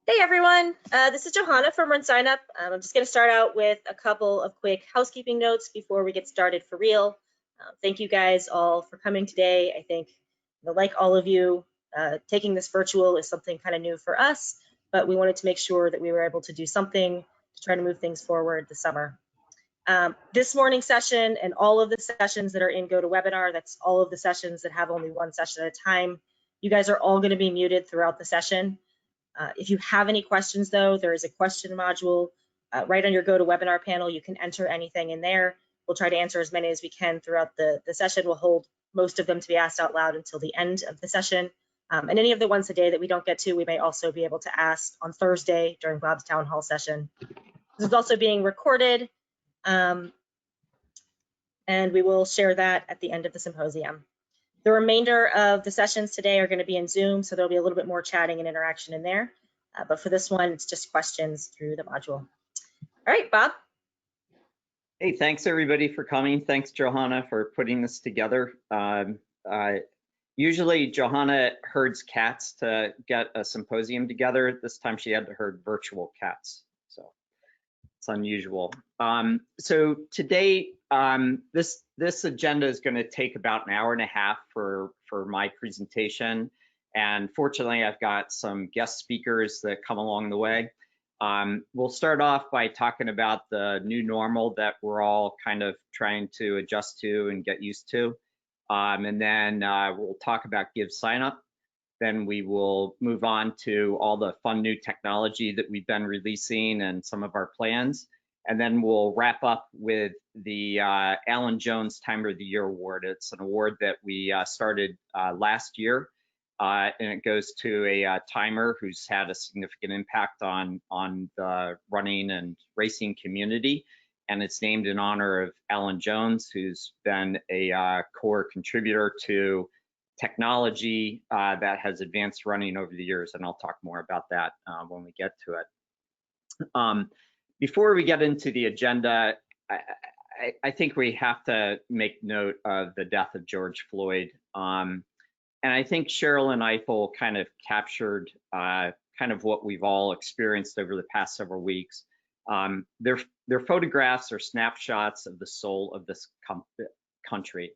Hey everyone, this is Johanna from RunSignup. I'm just going to start out with a couple of quick housekeeping notes before we get started for real. Thank you guys all for coming today. I think, like all of you, taking this virtual is something kind of new for us, but we wanted to make sure that we were able to do something to try to move things forward this summer. This morning session and all of the sessions that are in GoToWebinar, that's all of the sessions that have only one session at a time. You guys are all going to be muted throughout the session. If you have any questions, though, there is a question module right on your GoToWebinar panel. You can enter anything in there. We'll try to answer as many as we can throughout the session. We'll hold most of them to be asked out loud until the end of the session. And any of the ones today that we don't get to, we may also be able to ask on Thursday during Bob's Town Hall session. This is also being recorded, and we will share that at the end of the symposium. The remainder of the sessions today are going to be in Zoom, so there'll be a little bit more chatting and interaction in there. But for this one, it's just questions through the module. All right, Bob. Hey, thanks everybody for coming. Thanks, Johanna, for putting this together. Usually, Johanna herds cats to get a symposium together. This time she had to herd virtual cats, so it's unusual. So today, this agenda is going to take about an hour and a half for my presentation, and fortunately I've got some guest speakers that come along the way. We'll start off by talking about the new normal that we're all kind of trying to adjust to and get used to, and then we'll talk about GiveSignup. Then we will move on to all the fun new technology that we've been releasing and some of our plans. And then we'll wrap up with the Alan Jones Timer of the Year Award. It's an award that we started last year, and it goes to a timer who's had a significant impact on the running and racing community. And it's named in honor of Alan Jones, who's been a core contributor to technology that has advanced running over the years. And I'll talk more about that when we get to it. Before we get into the agenda, I think we have to make note of the death of George Floyd. And I think Cheryl and Eiffel kind of captured kind of what we've all experienced over the past several weeks. Their photographs are snapshots of the soul of this country.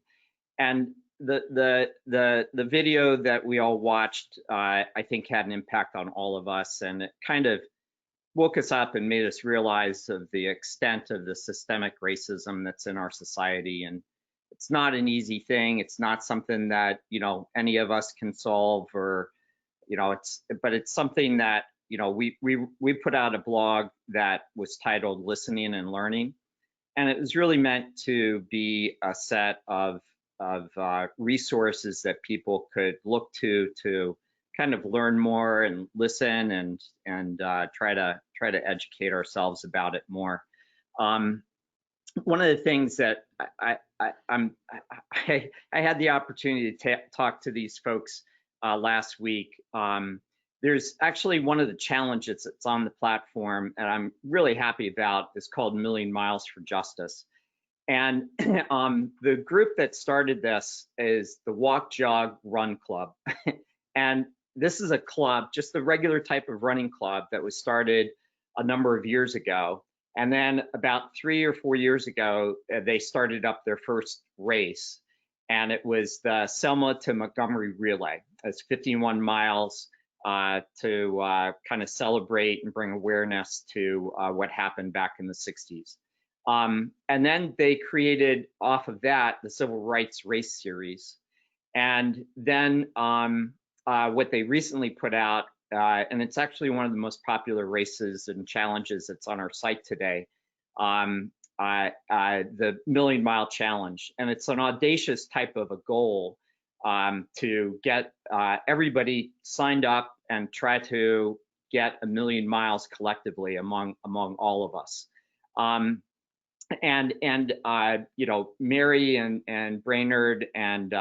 And the video that we all watched, I think had an impact on all of us, and it kind of woke us up and made us realize of the extent of the systemic racism that's in our society. And it's not an easy thing. It's not something that, any of us can solve, or, but it's something that, we put out a blog that was titled Listening and Learning. And it was really meant to be a set of resources that people could look to kind of learn more and listen and try to educate ourselves about it more. One of the things that I had the opportunity to talk to these folks last week. There's actually one of the challenges that's on the platform, and I'm really happy about, is called Million Miles for Justice. And the group that started this is the Walk, Jog, Run Club. And this is a club, just the regular type of running club that was started a number of years ago. And then about 3 or 4 years ago, they started up their first race. And it was the Selma to Montgomery Relay. It's 51 miles to kind of celebrate and bring awareness to what happened back in the 60s. And then they created, off of that, the Civil Rights Race Series. And then what they recently put out, and it's actually one of the most popular races and challenges that's on our site today, the Million Mile Challenge. And it's an audacious type of a goal to get everybody signed up and try to get 1 million miles collectively among all of us. Mary and Brainerd and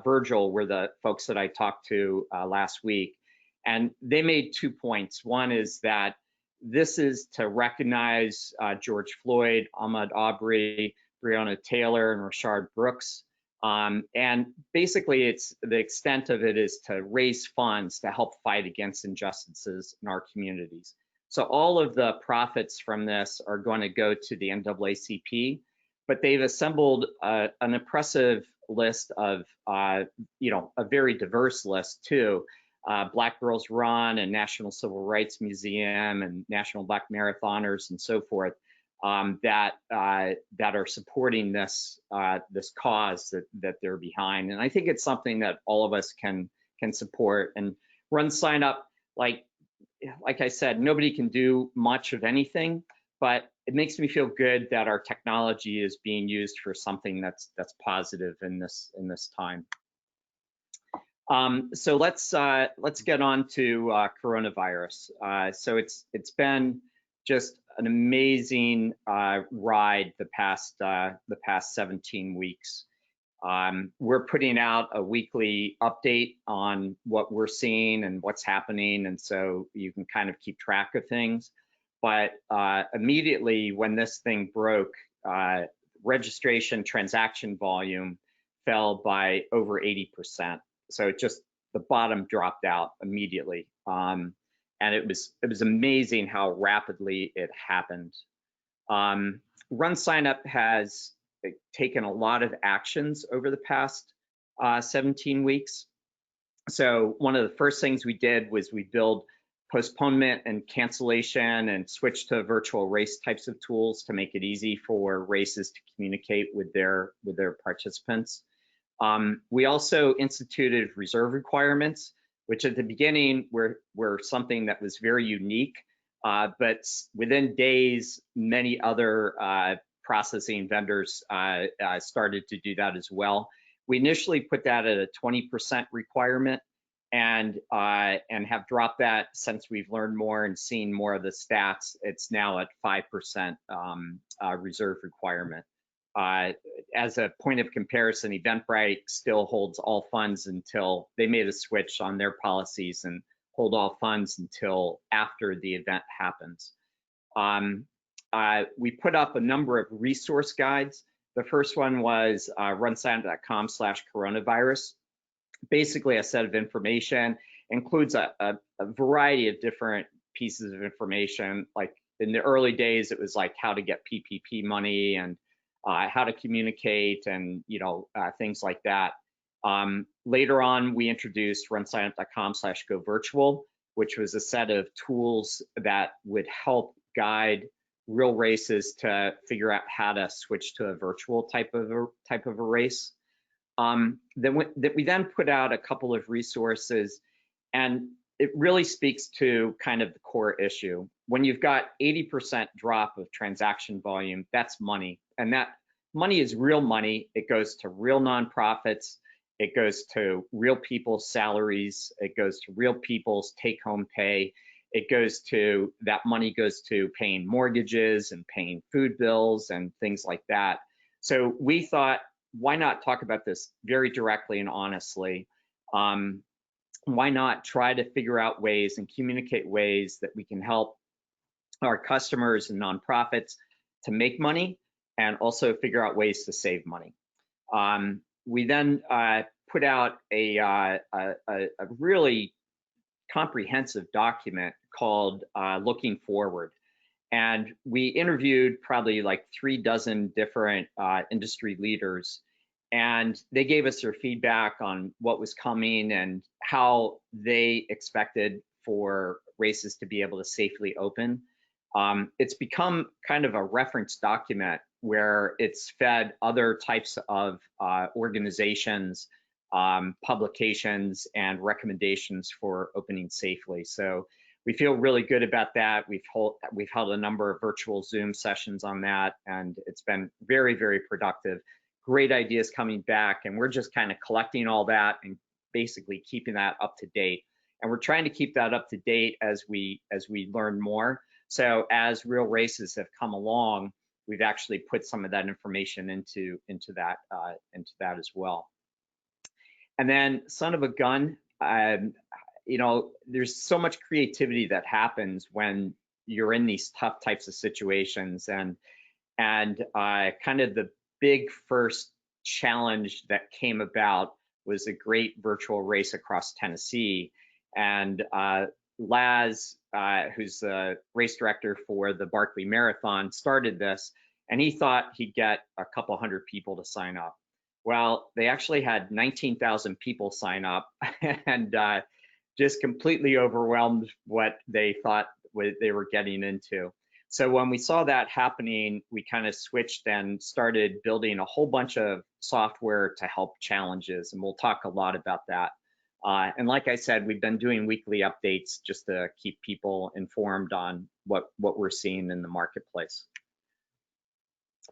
Virgil were the folks that I talked to last week, and they made 2 points. One is that this is to recognize George Floyd, Ahmaud Arbery, Breonna Taylor, and Rayshard Brooks, And basically, it's the extent of it is to raise funds to help fight against injustices in our communities. So all of the profits from this are going to go to the NAACP, but they've assembled an impressive list of, a very diverse list too. Black Girls Run and National Civil Rights Museum and National Black Marathoners and so forth. That are supporting this this cause that they're behind, and I think it's something that all of us can support. And RunSignup, like I said, nobody can do much of anything, but it makes me feel good that our technology is being used for something that's positive in this time. So let's get on to coronavirus. So it's been just an amazing ride the past 17 weeks. We're putting out a weekly update on what we're seeing and what's happening, and so you can kind of keep track of things. But immediately when this thing broke, registration transaction volume fell by over 80%. So the bottom dropped out immediately. And it was amazing how rapidly it happened. RunSignup has taken a lot of actions over the past 17 weeks. So one of the first things we did was we built postponement and cancellation and switched to virtual race types of tools to make it easy for races to communicate with their participants. We also instituted reserve requirements, which at the beginning were something that was very unique, but within days, many other processing vendors started to do that as well. We initially put that at a 20% requirement, and have dropped that since we've learned more and seen more of the stats. It's now at 5% reserve requirement. As a point of comparison, Eventbrite still holds all funds until they made a switch on their policies and hold all funds until after the event happens. We put up a number of resource guides. The first one was runsignup.com/coronavirus. Basically, a set of information, includes a variety of different pieces of information. Like in the early days, it was like how to get PPP money and how to communicate and things like that. Later on, we introduced runsignup.com/govirtual, which was a set of tools that would help guide real races to figure out how to switch to a virtual type of a race. We then put out a couple of resources, and it really speaks to kind of the core issue. When you've got 80% drop of transaction volume, that's money, and that money is real money. It goes to real nonprofits. It goes to real people's salaries. It goes to real people's take-home pay. That money goes to paying mortgages and paying food bills and things like that. So we thought, why not talk about this very directly and honestly? Why not try to figure out ways and communicate ways that we can help our customers and nonprofits to make money and also figure out ways to save money? We then put out a really comprehensive document called Looking Forward. And we interviewed probably like 36 different industry leaders, and they gave us their feedback on what was coming and how they expected for races to be able to safely open. It's become kind of a reference document where it's fed other types of organizations, publications, and recommendations for opening safely. So we feel really good about that. We've held a number of virtual Zoom sessions on that, and it's been very, very productive. Great ideas coming back, and we're just kind of collecting all that and basically keeping that up to date. And we're trying to keep that up to date as we learn more. So as real races have come along, we've actually put some of that information into that as well. And then, son of a gun, there's so much creativity that happens when you're in these tough types of situations, and kind of the big first challenge that came about was a great virtual race across Tennessee. And Laz, who's the race director for the Barkley Marathon, started this, and he thought he'd get a couple hundred people to sign up. Well, they actually had 19,000 people sign up, and just completely overwhelmed what they thought they were getting into. So when we saw that happening, we kind of switched and started building a whole bunch of software to help challenges, and we'll talk a lot about that. And like I said, we've been doing weekly updates just to keep people informed on what we're seeing in the marketplace.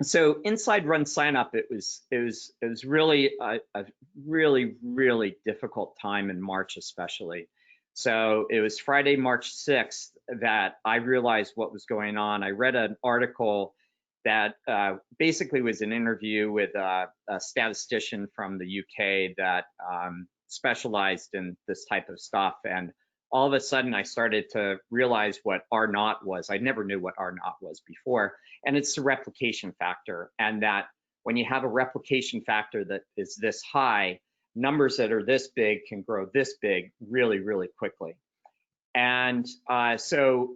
So inside RunSignup, it was really a really difficult time in March, especially. So it was Friday, March 6th that I realized what was going on. I read an article that basically was an interview with a statistician from the UK that specialized in this type of stuff. And all of a sudden, I started to realize what R0 was. I never knew what R0 was before. And it's the replication factor. And that when you have a replication factor that is this high, numbers that are this big can grow this big really, really quickly. And so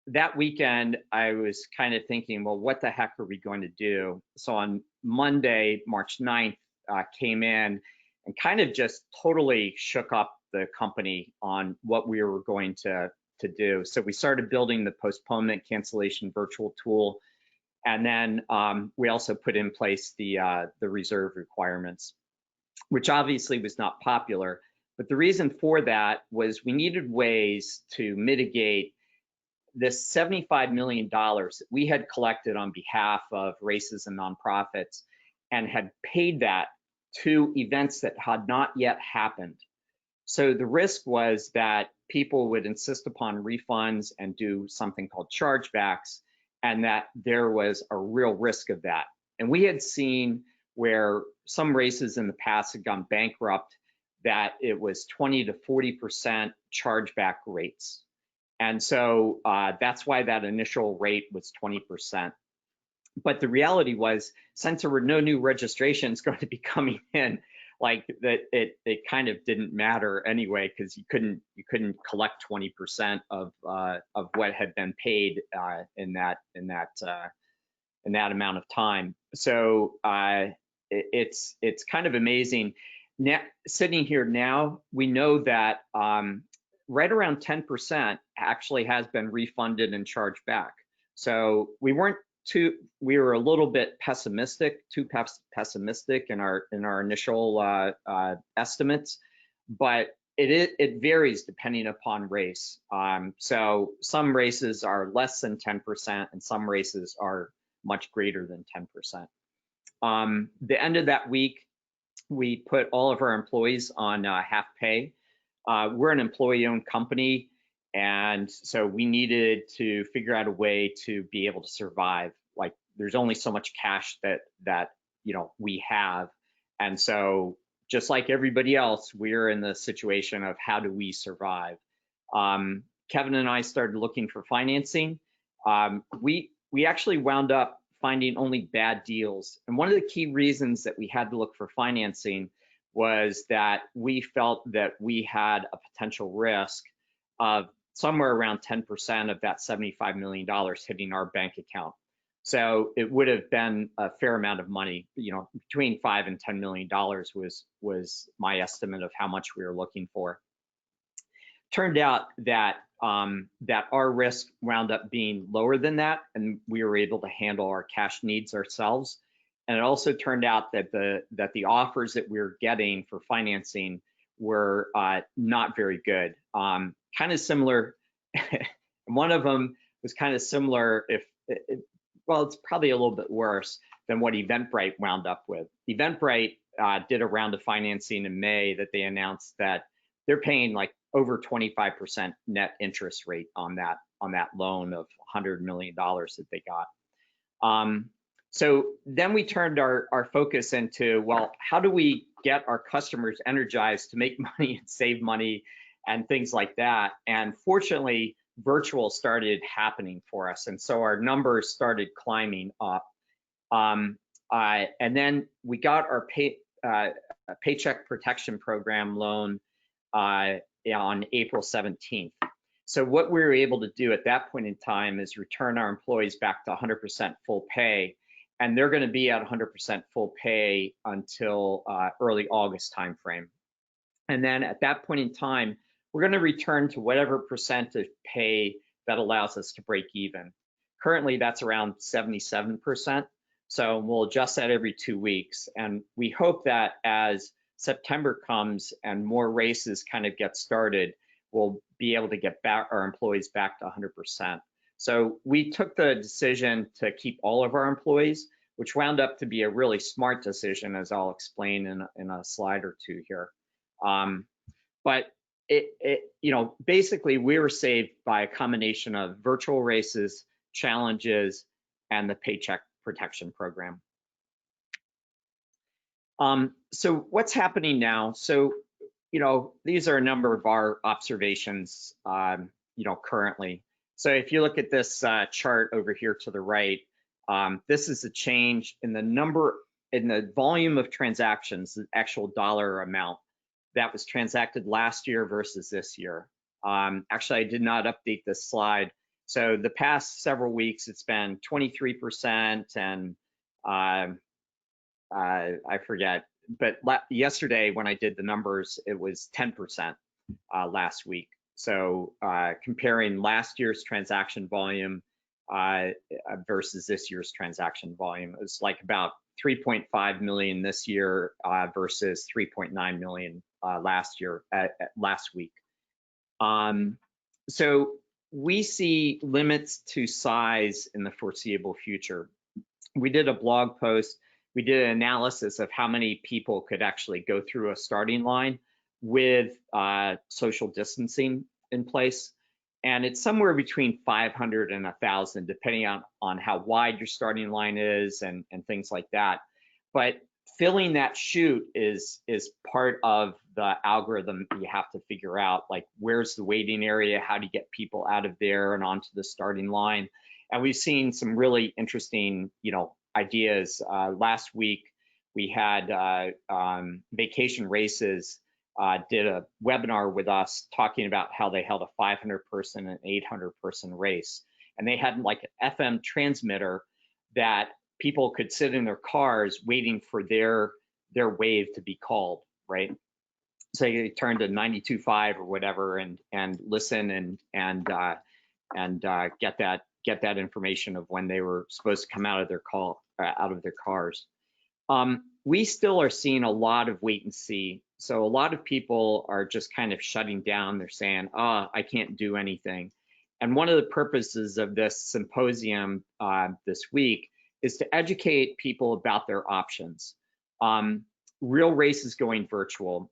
that weekend, I was kind of thinking, well, what the heck are we going to do? So on Monday, March 9th, came in and kind of just totally shook up the company on what we were going to do. So we started building the postponement cancellation virtual tool. And then we also put in place the reserve requirements, which obviously was not popular. But the reason for that was we needed ways to mitigate this $75 million that we had collected on behalf of races and nonprofits and had paid that to events that had not yet happened. So the risk was that people would insist upon refunds and do something called chargebacks, and that there was a real risk of that. And we had seen where some races in the past had gone bankrupt, that it was 20 to 40% chargeback rates. And so that's why that initial rate was 20%. But the reality was, since there were no new registrations going to be coming in, like that, it kind of didn't matter anyway, because you couldn't collect 20% of what had been paid in that amount of time. So it's kind of amazing. Now, sitting here now, we know that right around 10% actually has been refunded and charged back. So we were a little bit too pessimistic in our initial estimates, but it varies depending upon race. So some races are less than 10% and some races are much greater than 10%. The end of that week, we put all of our employees on half pay. We're an employee-owned company, and so we needed to figure out a way to be able to survive. Like, there's only so much cash that we have, and so just like everybody else, we're in the situation of how do we survive. Kevin and I started looking for financing. We actually wound up finding only bad deals, and one of the key reasons that we had to look for financing was that we felt that we had a potential risk of somewhere around 10% of that $75 million hitting our bank account. So it would have been a fair amount of money, between $5 and $10 million was my estimate of how much we were looking for. Turned out that our risk wound up being lower than that, and we were able to handle our cash needs ourselves. And it also turned out that the offers that we were getting for financing were not very good. Kind of similar. One of them was kind of similar. Well, it's probably a little bit worse than what Eventbrite wound up with. Eventbrite did a round of financing in May that they announced that they're paying like over 25% net interest rate on that loan of $100 million that they got. So then we turned our focus into, well, how do we get our customers energized to make money and save money and things like that? And fortunately, virtual started happening for us, and so our numbers started climbing up. And then we got our Paycheck Protection Program loan on April 17th. So what we were able to do at that point in time is return our employees back to 100% full pay, and they're going to be at 100% full pay until early August timeframe. And then at that point in time, we're going to return to whatever percent of pay that allows us to break even. Currently, that's around 77%. So we'll adjust that every 2 weeks. And we hope that as September comes and more races kind of get started, we'll be able to get back our employees back to 100%. So we took the decision to keep all of our employees, which wound up to be a really smart decision, as I'll explain in a slide or two here. But basically we were saved by a combination of virtual races, challenges, and the Paycheck Protection Program. So what's happening now? So, these are a number of our observations, currently. So if you look at this chart over here to the right, this is a change in the volume of transactions, the actual dollar amount that was transacted last year versus this year. Actually, I did not update this slide. So the past several weeks, it's been 23%, and I forget, but yesterday when I did the numbers, it was 10% last week. So comparing last year's transaction volume versus this year's transaction volume, it's like about 3.5 million this year versus 3.9 million last week. So we see limits to size in the foreseeable future. We did a blog post. We did an analysis of how many people could actually go through a starting line with social distancing in place. And it's somewhere between 500 and 1,000, depending on how wide your starting line is and things like that. But filling that chute is part of the algorithm you have to figure out, like where's the waiting area, how do you get people out of there and onto the starting line. And we've seen some really interesting, ideas. Last week, we had Vacation Races did a webinar with us talking about how they held a 500-person and 800-person race. And they had like an FM transmitter that people could sit in their cars waiting for their wave to be called, right? So you turn to 92.5 or whatever and listen and get that information of when they were supposed to come out of their cars. We still are seeing a lot of wait and see. So a lot of people are just kind of shutting down. They're saying, I can't do anything. And one of the purposes of this symposium this week is to educate people about their options. Real Race is going virtual.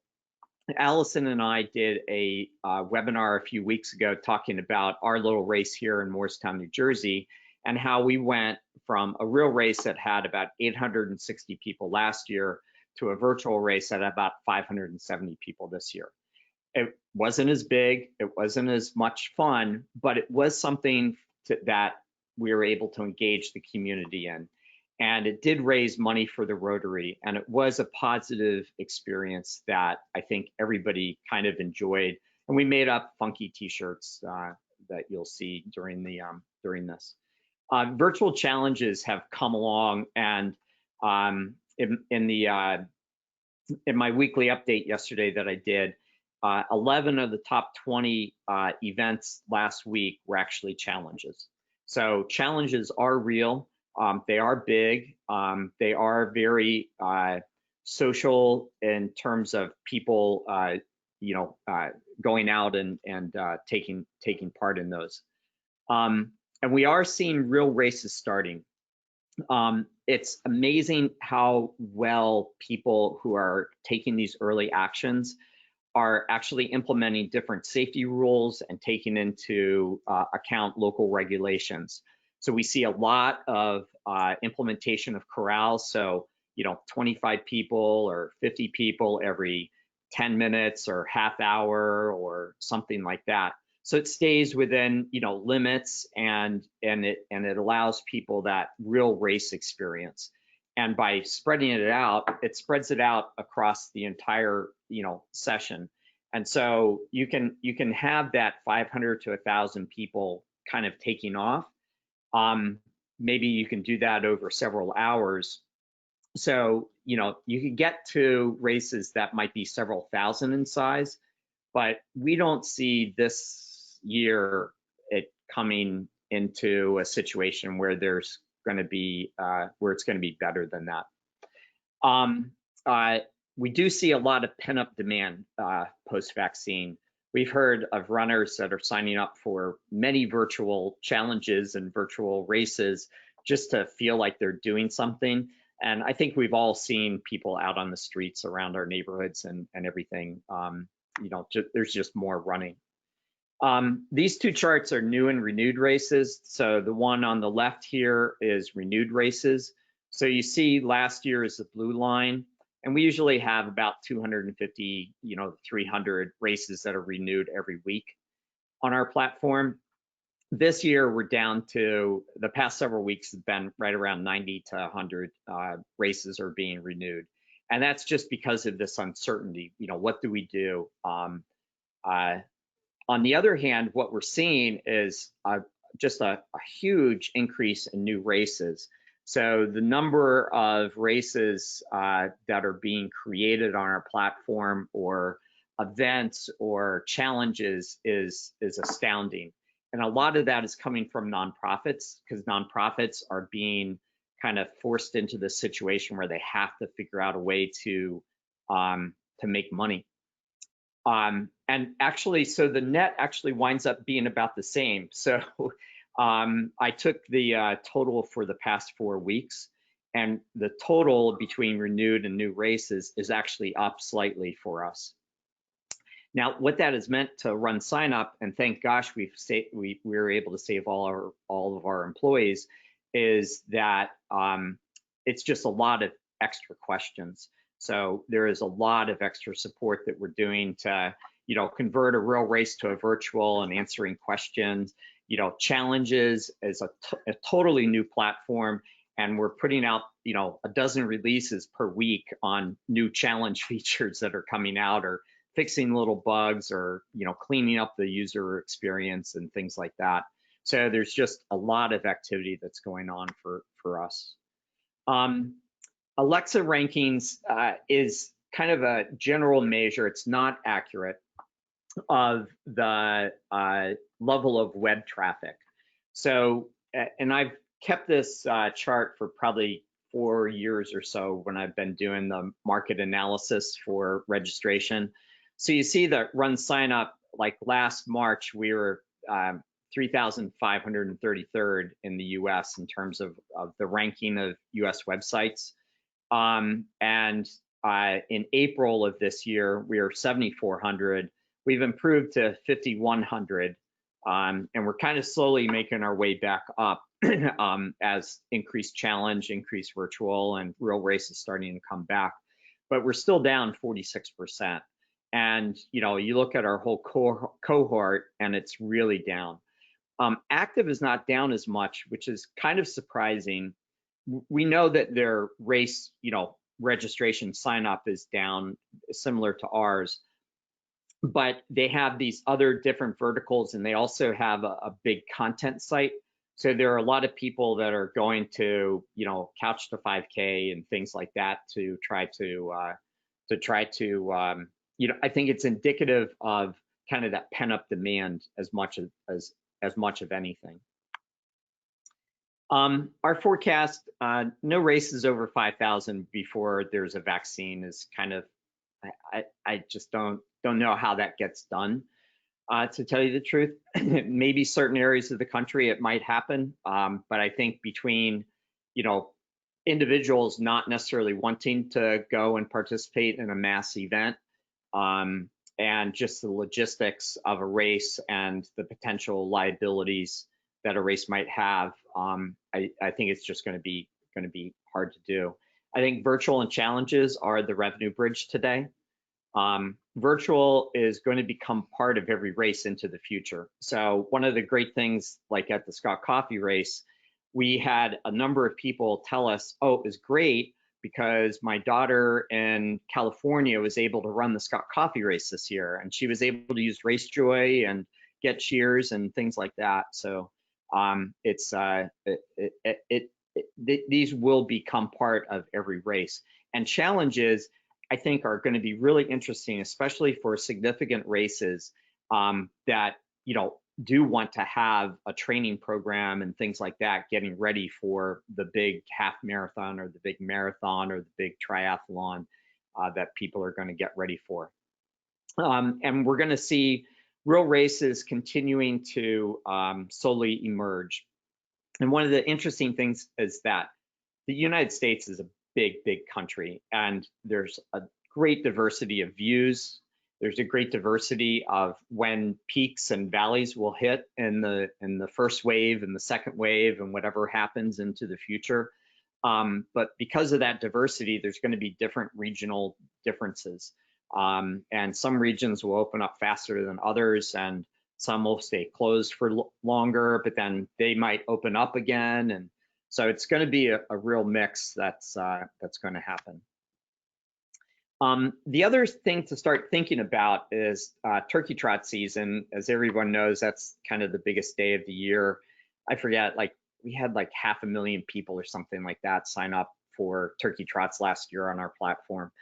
Allison and I did a webinar a few weeks ago talking about our little race here in Moorestown, New Jersey, and how we went from a real race that had about 860 people last year to a virtual race that had about 570 people this year. It wasn't as big, it wasn't as much fun, but it was something that we were able to engage the community in. And it did raise money for the Rotary, and it was a positive experience that I think everybody kind of enjoyed. And we made up funky T-shirts that you'll see during this. Virtual challenges have come along, and in my weekly update yesterday that I did, 11 of the top 20 events last week were actually challenges. So challenges are real. They are big. They are very social in terms of people, going out and taking part in those. And we are seeing real races starting. It's amazing how well people who are taking these early actions are actually implementing different safety rules and taking into account local regulations. So we see a lot of implementation of corrals. So, 25 people or 50 people every 10 minutes or half hour or something like that. So it stays within, limits, and it allows people that real race experience. And by spreading it out, it spreads it out across the entire, session. And so you can have that 500 to 1,000 people kind of taking off. Maybe you can do that over several hours. So, you can get to races that might be several thousand in size, but we don't see this year it coming into a situation where there's going to be where it's going to be better than that. We do see a lot of pent-up demand post-vaccine. We've heard of runners that are signing up for many virtual challenges and virtual races just to feel like they're doing something. And I think we've all seen people out on the streets around our neighborhoods and everything. There's just more running. These two charts are new and renewed races. So the one on the left here is renewed races. So you see last year is the blue line, and we usually have about 250, 300 races that are renewed every week on our platform. This year, we're down to, the past several weeks have been right around 90 to 100 races are being renewed. And that's just because of this uncertainty. What do we do? On the other hand, what we're seeing is just a huge increase in new races. So the number of races that are being created on our platform, or events or challenges, is astounding. And a lot of that is coming from nonprofits, because nonprofits are being kind of forced into this situation where they have to figure out a way to make money. And actually, so the net actually winds up being about the same. So I took the total for the past 4 weeks, and the total between renewed and new races is actually up slightly for us. Now, what that has meant to RunSignup, and thank gosh we were able to save all of our employees, is that it's just a lot of extra questions. So there is a lot of extra support that we're doing to, convert a real race to a virtual, and answering questions. Challenges is a totally new platform, and we're putting out, a dozen releases per week on new challenge features that are coming out, or fixing little bugs, or cleaning up the user experience and things like that. So there's just a lot of activity that's going on for us. Alexa rankings is kind of a general measure. It's not accurate of the level of web traffic. So, and I've kept this chart for probably 4 years or so when I've been doing the market analysis for registration. So you see that RunSignup, like last March, we were 3,533rd in the US in terms of the ranking of US websites. And in April of this year, we are 7,400. We've improved to 5,100, and we're kind of slowly making our way back up as increased challenge, increased virtual, and real races starting to come back. But we're still down 46%. And you look at our whole cohort, and it's really down. Active is not down as much, which is kind of surprising. We know that their race, registration sign up is down, similar to ours, but they have these other different verticals, and they also have a big content site. So there are a lot of people that are going to, Couch to 5K and things like that to try to I think it's indicative of kind of that pent-up demand as much of anything. Our forecast, no races over 5,000 before there's a vaccine is kind of, I just don't know how that gets done, to tell you the truth. Maybe certain areas of the country it might happen, but I think between, individuals not necessarily wanting to go and participate in a mass event, and just the logistics of a race and the potential liabilities that a race might have, I think it's just going to be hard to do. I think virtual and challenges are the revenue bridge today. Virtual is going to become part of every race into the future. So one of the great things, like at the Scott Coffee race, we had a number of people tell us, oh, it was great because my daughter in California was able to run the Scott Coffee race this year, and she was able to use RaceJoy and get cheers and things like that. So these will become part of every race. And challenges, I think, are going to be really interesting, especially for significant races that do want to have a training program and things like that, getting ready for the big half marathon or the big marathon or the big triathlon that people are going to get ready for. And we're going to see real races continuing to slowly emerge. And one of the interesting things is that the United States is a big, big country, and there's a great diversity of views. There's a great diversity of when peaks and valleys will hit in the first wave and the second wave and whatever happens into the future. But because of that diversity, there's going to be different regional differences. And some regions will open up faster than others, and some will stay closed for longer, but then they might open up again. And so it's going to be a real mix that's going to happen. The other thing to start thinking about is turkey trot season. As everyone knows, that's kind of the biggest day of the year. I forget, like we had like 500,000 people or something like that sign up for turkey trots last year on our platform.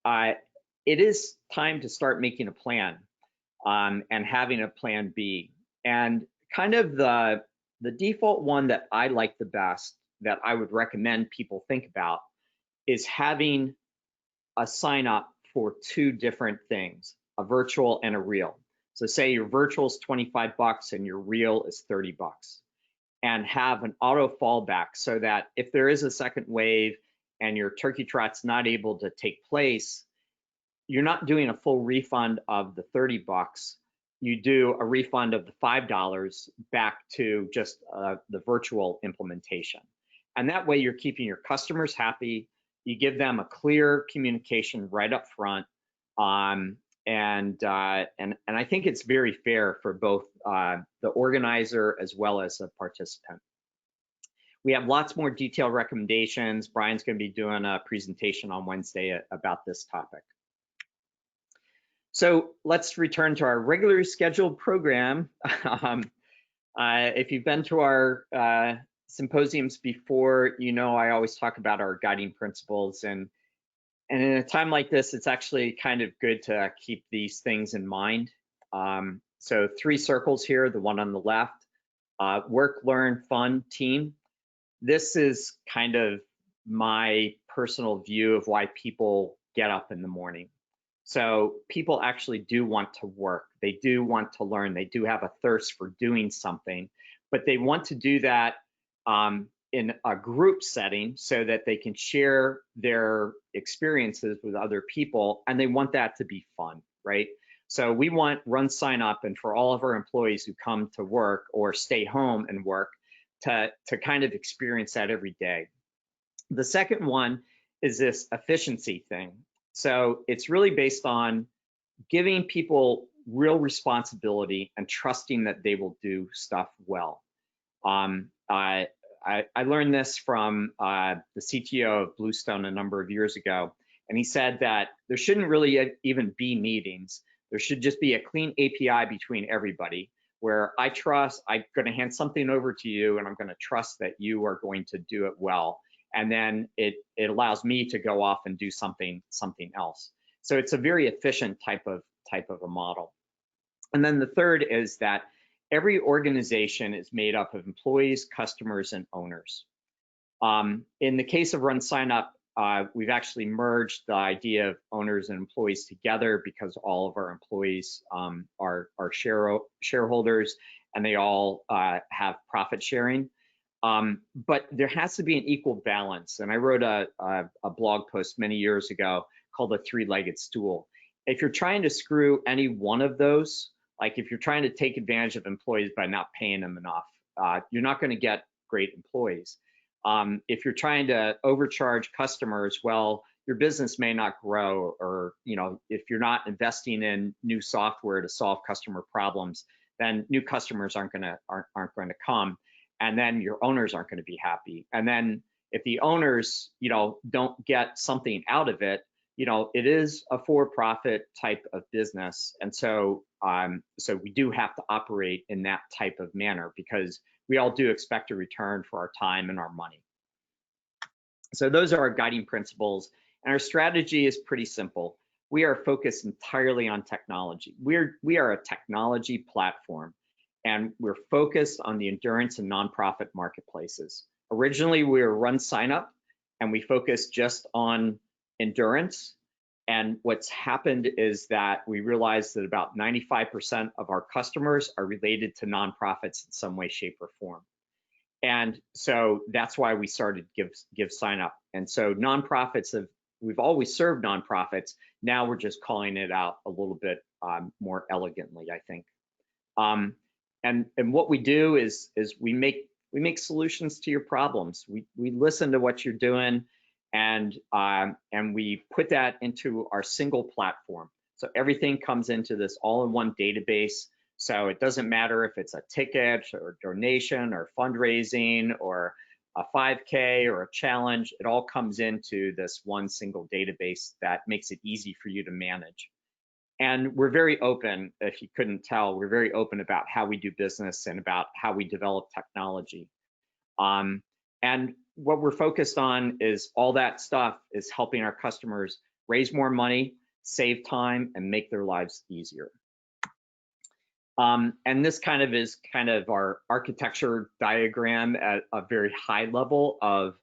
It is time to start making a plan and having a plan B. And kind of the default one that I like the best, that I would recommend people think about, is having a sign up for two different things, a virtual and a real. So say your virtual is $25 and your real is $30, and have an auto fallback so that if there is a second wave and your turkey trot's not able to take place, you're not doing a full refund of the $30. You do a refund of the $5 back to just the virtual implementation. And that way you're keeping your customers happy. You give them a clear communication right up front, and I think it's very fair for both the organizer as well as a participant. We have lots more detailed recommendations. Brian's going to be doing a presentation on Wednesday about this topic. So let's return to our regularly scheduled program. If you've been to our symposiums before, you know I always talk about our guiding principles, and in a time like this, it's actually kind of good to keep these things in mind. So 3 circles here, the one on the left, work, learn, fun, team. This is kind of my personal view of why people get up in the morning. So people actually do want to work. They do want to learn. They do have a thirst for doing something, but they want to do that in a group setting so that they can share their experiences with other people, and they want that to be fun, right? So we want RunSignup, and for all of our employees who come to work or stay home and work, to kind of experience that every day. The second one is this efficiency thing. So it's really based on giving people real responsibility and trusting that they will do stuff well. I learned this from the CTO of Bluestone a number of years ago, and he said that there shouldn't really even be meetings. There should just be a clean API between everybody, where I trust, I'm going to hand something over to you, and I'm going to trust that you are going to do it well. And then it allows me to go off and do something else. So it's a very efficient type of a model. And then the third is that every organization is made up of employees, customers, and owners. In the case of RunSignup, we've actually merged the idea of owners and employees together because all of our employees are shareholders, and they all have profit sharing. But there has to be an equal balance. And I wrote a blog post many years ago called the 3-legged stool. If you're trying to screw any one of those, like if you're trying to take advantage of employees by not paying them enough, you're not going to get great employees. If you're trying to overcharge customers, well, your business may not grow, or if you're not investing in new software to solve customer problems, then new customers aren't going to come. and then your owners aren't going to be happy. And then if the owners, don't get something out of it, it is a for-profit type of business. And so, so we do have to operate in that type of manner because we all do expect a return for our time and our money. So those are our guiding principles. And our strategy is pretty simple. We are focused entirely on technology. We are a technology platform, and we're focused on the endurance and nonprofit marketplaces. Originally, we were RunSignup, and we focused just on endurance. And what's happened is that we realized that about 95% of our customers are related to nonprofits in some way, shape, or form. And so that's why we started GiveSignup. And so we've always served nonprofits. Now we're just calling it out a little bit more elegantly, I think. And what we do is we make solutions to your problems. We listen to what you're doing, and we put that into our single platform. So everything comes into this all-in-one database. So it doesn't matter if it's a ticket or donation or fundraising or a 5K or a challenge, it all comes into this one single database that makes it easy for you to manage. And we're very open, if you couldn't tell, we're very open about how we do business and about how we develop technology. And what we're focused on is all that stuff is helping our customers raise more money, save time, and make their lives easier. And this is our architecture diagram at a very high level of,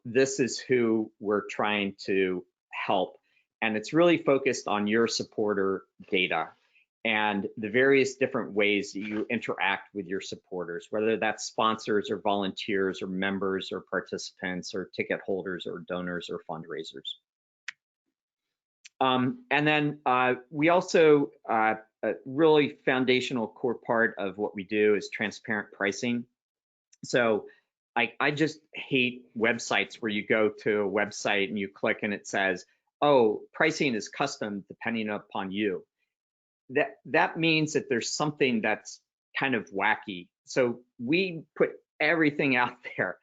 this is who we're trying to help. And it's really focused on your supporter data and the various different ways that you interact with your supporters, whether that's sponsors or volunteers or members or participants or ticket holders or donors or fundraisers. And then we also, a really foundational core part of what we do is transparent pricing. So I just hate websites where you go to a website and you click and it says, oh, pricing is custom depending upon you. That means that there's something that's kind of wacky. So we put everything out there.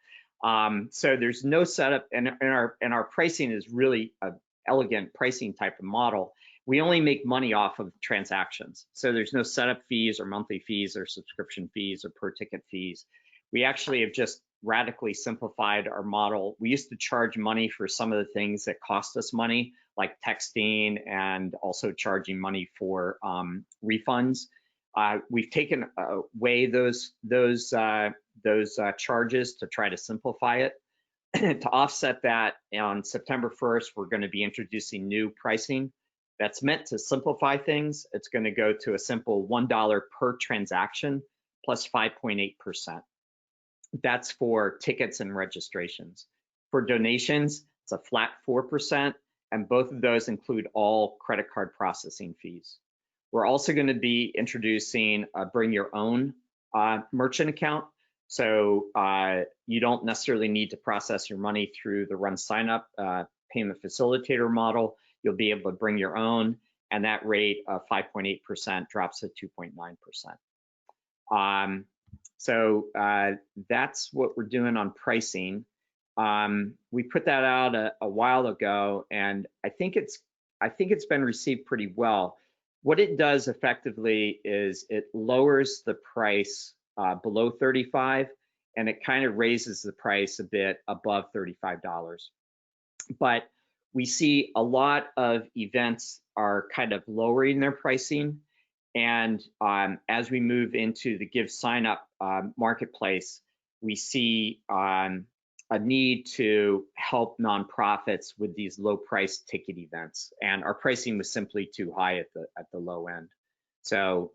So there's no setup, and our pricing is really an elegant pricing type of model. We only make money off of transactions. So there's no setup fees or monthly fees or subscription fees or per ticket fees. We actually have just radically simplified our model. We used to charge money for some of the things that cost us money, like texting and also charging money for refunds. We've taken away those charges to try to simplify it. To offset that, on September 1st, we're going to be introducing new pricing that's meant to simplify things. It's going to go to a simple $1 per transaction plus 5.8%. That's for tickets and registrations. For donations, it's a flat 4%, and both of those include all credit card processing fees. We're also going to be introducing a bring your own merchant account. So you don't necessarily need to process your money through the RunSignup payment facilitator model. You'll be able to bring your own, and that rate of 5.8% drops to 2.9%. So that's what we're doing on pricing. We put that out a while ago, and I think it's been received pretty well. What it does effectively is it lowers the price below $35, and it kind of raises the price a bit above $35. But we see a lot of events are kind of lowering their pricing. And as we move into the GiveSignup marketplace, we see a need to help nonprofits with these low price ticket events. And our pricing was simply too high at the low end. So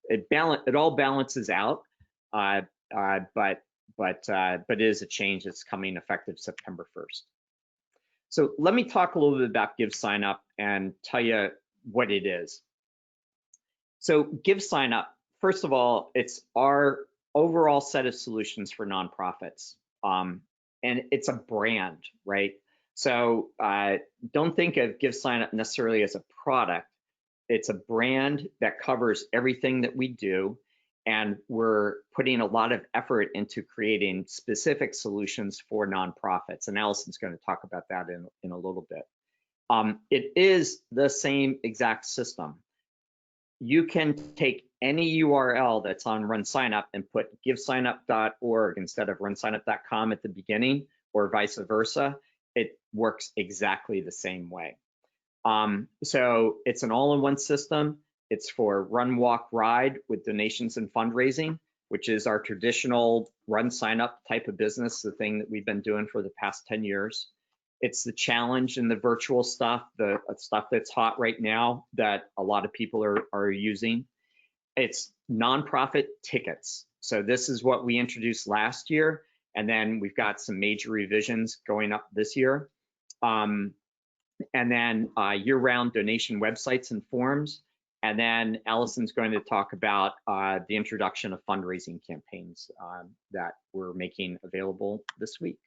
it all balances out, but it is a change that's coming effective September 1st. So let me talk a little bit about GiveSignup and tell you what it is. So GiveSignup, first of all, it's our overall set of solutions for nonprofits. And it's a brand, right? So don't think of GiveSignup necessarily as a product. It's a brand that covers everything that we do. And we're putting a lot of effort into creating specific solutions for nonprofits. And Allison's going to talk about that in a little bit. It is the same exact system. You can take any URL that's on RunSignup and put givesignup.org instead of runsignup.com at the beginning, or vice versa. It works exactly the same way. So it's an all-in-one system. It's for run, walk, ride with donations and fundraising, which is our traditional run, sign up type of business, the thing that we've been doing for the past 10 years. It's the challenge and the virtual stuff, the stuff that's hot right now that a lot of people are using. It's nonprofit tickets. So this is what we introduced last year, and then we've got some major revisions going up this year. And then year-round donation websites and forms. And then Allison's going to talk about the introduction of fundraising campaigns that we're making available this week.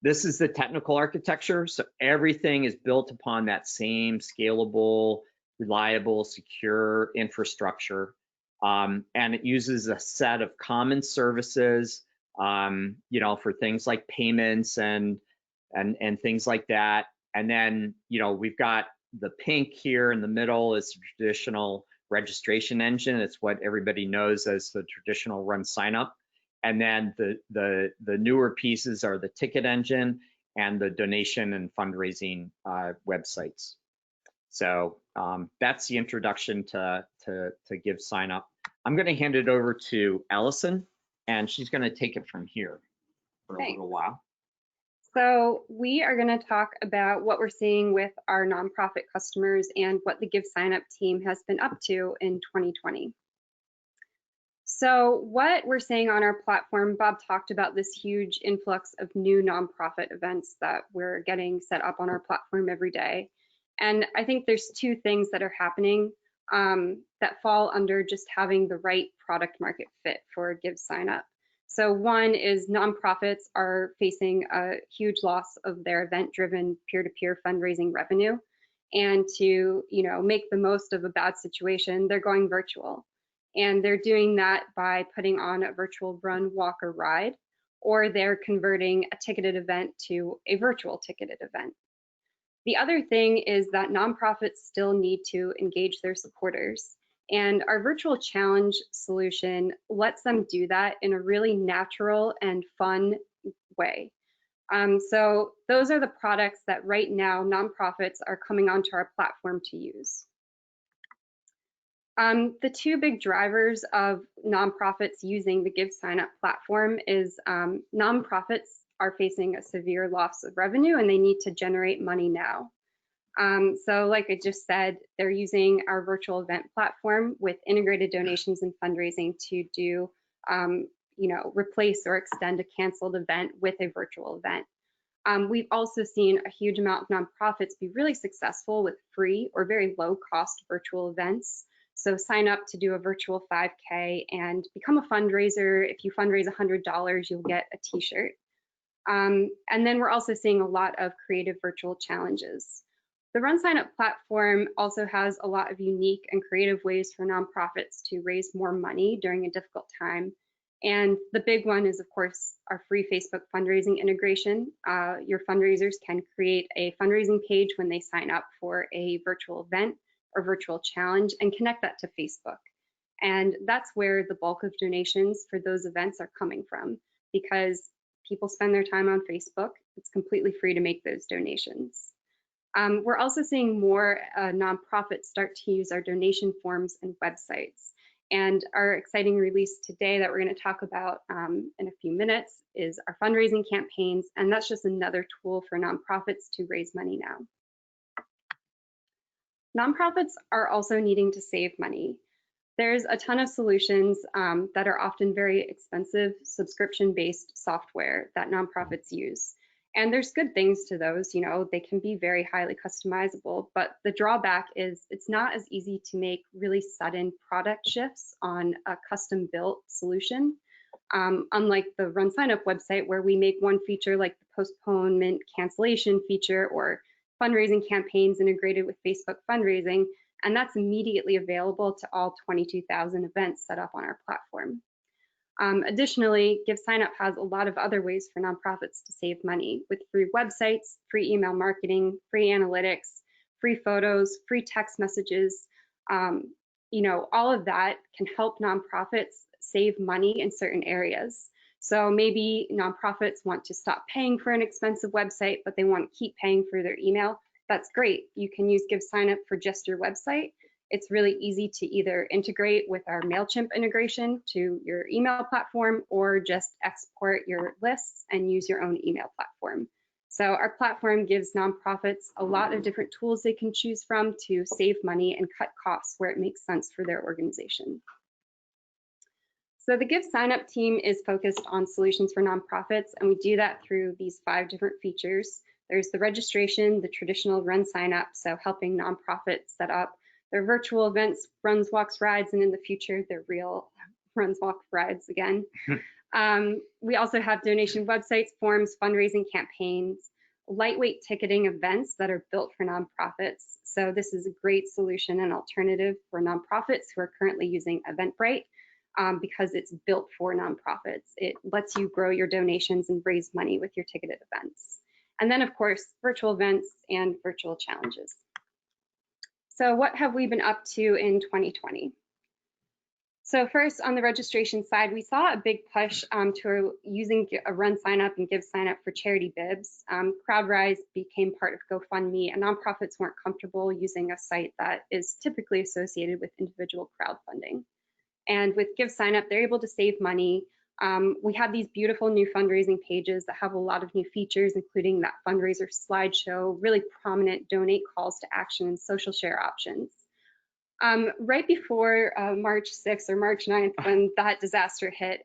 This is the technical architecture. So everything is built upon that same scalable, reliable, secure infrastructure. And it uses a set of common services, for things like payments and things like that. And then, we've got the pink here in the middle is the traditional registration engine. It's what everybody knows as the traditional run sign up. And then the newer pieces are the ticket engine and the donation and fundraising websites. So that's the introduction to GiveSignup. I'm going to hand it over to Allison, and she's going to take it from here for a little while. So we are going to talk about what we're seeing with our nonprofit customers and what the GiveSignup team has been up to in 2020. So what we're seeing on our platform, Bob talked about this huge influx of new nonprofit events that we're getting set up on our platform every day. And I think there's two things that are happening that fall under just having the right product market fit for GiveSignup. So one is nonprofits are facing a huge loss of their event-driven peer-to-peer fundraising revenue. And to make the most of a bad situation, they're going virtual. And they're doing that by putting on a virtual run, walk, or ride, or they're converting a ticketed event to a virtual ticketed event. The other thing is that nonprofits still need to engage their supporters. And our virtual challenge solution lets them do that in a really natural and fun way. So those are the products that right now nonprofits are coming onto our platform to use. The two big drivers of nonprofits using the GiveSignup platform is nonprofits are facing a severe loss of revenue and they need to generate money now. So like I just said, they're using our virtual event platform with integrated donations and fundraising to do, replace or extend a canceled event with a virtual event. We've also seen a huge amount of nonprofits be really successful with free or very low cost virtual events. So sign up to do a virtual 5K and become a fundraiser. If you fundraise $100, you'll get a t-shirt. And then we're also seeing a lot of creative virtual challenges. The RunSignup platform also has a lot of unique and creative ways for nonprofits to raise more money during a difficult time. And the big one is, of course, our free Facebook fundraising integration. Your fundraisers can create a fundraising page when they sign up for a virtual event or virtual challenge and connect that to Facebook. And that's where the bulk of donations for those events are coming from, because people spend their time on Facebook. It's completely free to make those donations. We're also seeing more nonprofits start to use our donation forms and websites. And our exciting release today that we're going to talk about in a few minutes is our fundraising campaigns. And that's just another tool for nonprofits to raise money now. Nonprofits are also needing to save money. There's a ton of solutions that are often very expensive subscription-based software that nonprofits use. And there's good things to those, they can be very highly customizable, but the drawback is it's not as easy to make really sudden product shifts on a custom built solution. Unlike the RunSignup website, where we make one feature like the postponement cancellation feature or fundraising campaigns integrated with Facebook fundraising, and that's immediately available to all 22,000 events set up on our platform. Additionally, GiveSignup has a lot of other ways for nonprofits to save money with free websites, free email marketing, free analytics, free photos, free text messages. All of that can help nonprofits save money in certain areas. So maybe nonprofits want to stop paying for an expensive website, but they want to keep paying for their email. That's great. You can use GiveSignup for just your website. It's really easy to either integrate with our MailChimp integration to your email platform or just export your lists and use your own email platform. So our platform gives nonprofits a lot of different tools they can choose from to save money and cut costs where it makes sense for their organization. So the GiveSignup team is focused on solutions for nonprofits, and we do that through these 5 different features. There's the registration, the traditional RunSignup, so helping nonprofits set up their virtual events, runs, walks, rides, and in the future, their real runs, walk, rides again. We also have donation websites, forms, fundraising campaigns, lightweight ticketing events that are built for nonprofits. So this is a great solution and alternative for nonprofits who are currently using Eventbrite because it's built for nonprofits. It lets you grow your donations and raise money with your ticketed events. And then, of course, virtual events and virtual challenges. So what have we been up to in 2020? So first, on the registration side, we saw a big push to using a RunSignup and GiveSignup for charity bibs. CrowdRise became part of GoFundMe, and nonprofits weren't comfortable using a site that is typically associated with individual crowdfunding. And with GiveSignup, they're able to save money. We have these beautiful new fundraising pages that have a lot of new features, including that fundraiser slideshow, really prominent donate calls to action, and social share options. Right before March 6th or March 9th, when that disaster hit,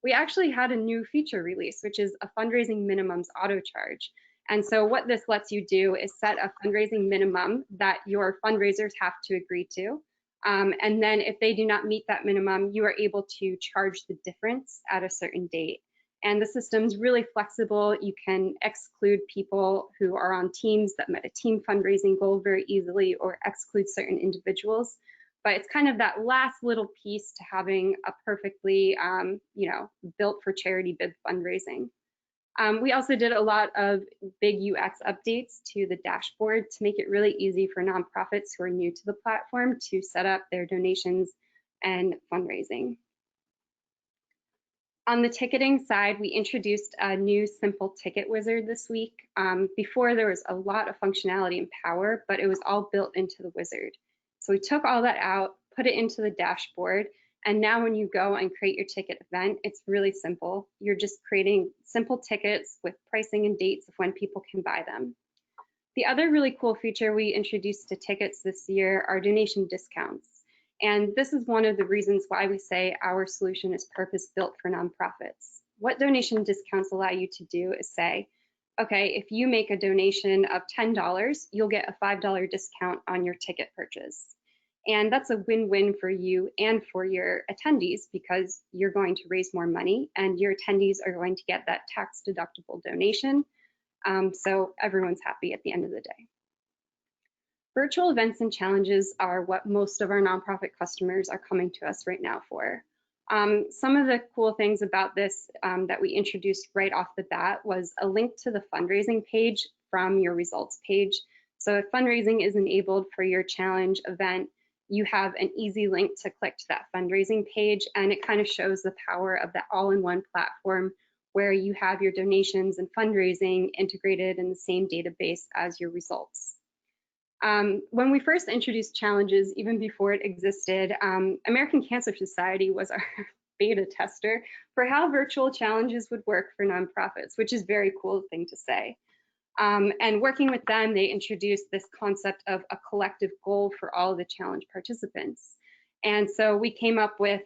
we actually had a new feature release, which is a fundraising minimums auto charge. And so what this lets you do is set a fundraising minimum that your fundraisers have to agree to. And then if they do not meet that minimum, you are able to charge the difference at a certain date. And the system's really flexible. You can exclude people who are on teams that met a team fundraising goal very easily, or exclude certain individuals. But it's kind of that last little piece to having a perfectly, built for charity bid fundraising. We also did a lot of big UX updates to the dashboard to make it really easy for nonprofits who are new to the platform to set up their donations and fundraising. On the ticketing side, we introduced a new simple ticket wizard this week. Before, there was a lot of functionality and power, but it was all built into the wizard. So we took all that out, put it into the dashboard, and now when you go and create your ticket event, it's really simple. You're just creating simple tickets with pricing and dates of when people can buy them. The other really cool feature we introduced to tickets this year are donation discounts. And this is one of the reasons why we say our solution is purpose-built for nonprofits. What donation discounts allow you to do is say, okay, if you make a donation of $10, you'll get a $5 discount on your ticket purchase. And that's a win-win for you and for your attendees, because you're going to raise more money and your attendees are going to get that tax-deductible donation. So everyone's happy at the end of the day. Virtual events and challenges are what most of our nonprofit customers are coming to us right now for. Some of the cool things about this that we introduced right off the bat was a link to the fundraising page from your results page. So if fundraising is enabled for your challenge event, you have an easy link to click to that fundraising page, and it kind of shows the power of that all-in-one platform where you have your donations and fundraising integrated in the same database as your results. When we first introduced challenges, even before it existed, American Cancer Society was our beta tester for how virtual challenges would work for nonprofits, which is a very cool thing to say. And working with them, they introduced this concept of a collective goal for all of the challenge participants. And so we came up with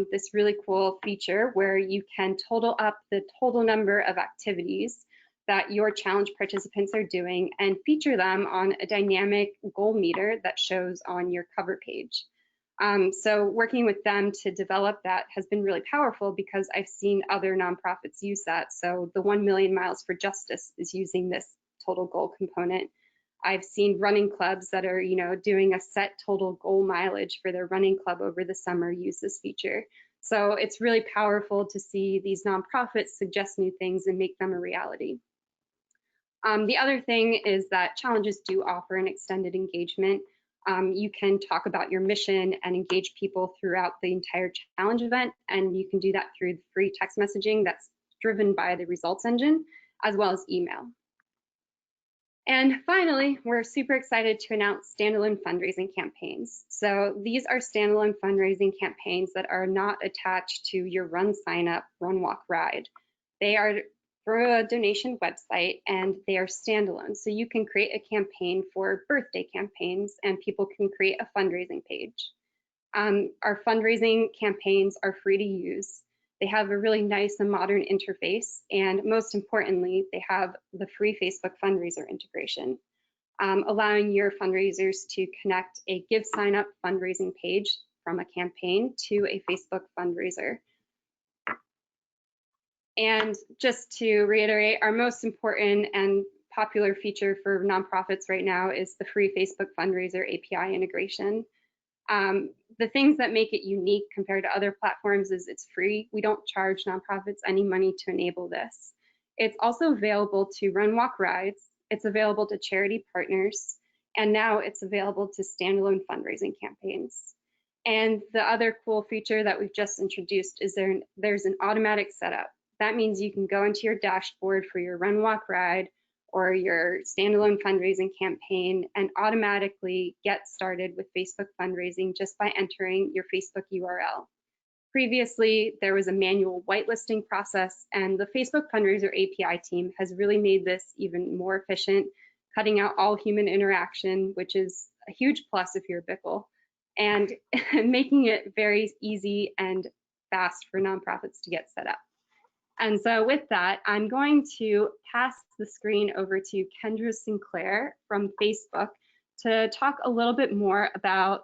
this really cool feature where you can total up the total number of activities that your challenge participants are doing and feature them on a dynamic goal meter that shows on your cover page. So working with them to develop that has been really powerful because I've seen other nonprofits use that. So the 1 Million Miles for Justice is using this total goal component. I've seen running clubs that are, doing a set total goal mileage for their running club over the summer use this feature. So it's really powerful to see these nonprofits suggest new things and make them a reality. The other thing is that challenges do offer an extended engagement. You can talk about your mission and engage people throughout the entire challenge event, and you can do that through free text messaging that's driven by the results engine, as well as email. And finally, we're super excited to announce standalone fundraising campaigns. So these are standalone fundraising campaigns that are not attached to your RunSignup, Run, Walk, Ride. They are through a donation website and they are standalone. So you can create a campaign for birthday campaigns and people can create a fundraising page. Our fundraising campaigns are free to use. They have a really nice and modern interface, and most importantly, they have the free Facebook Fundraiser integration, allowing your fundraisers to connect a GiveSignup fundraising page from a campaign to a Facebook fundraiser. And just to reiterate, our most important and popular feature for nonprofits right now is the free Facebook Fundraiser API integration. The things that make it unique compared to other platforms is it's free. We don't charge nonprofits any money to enable this. It's also available to Run, Walk, Rides. It's available to charity partners. And now it's available to standalone fundraising campaigns. And the other cool feature that we've just introduced is there's an automatic setup. That means you can go into your dashboard for your Run, Walk, Ride or your standalone fundraising campaign and automatically get started with Facebook fundraising just by entering your Facebook URL. Previously, there was a manual whitelisting process, and the Facebook Fundraiser API team has really made this even more efficient, cutting out all human interaction, which is a huge plus if you're a Bickle, and making it very easy and fast for nonprofits to get set up. And so with that, I'm going to pass the screen over to Kendra Sinclair from Facebook to talk a little bit more about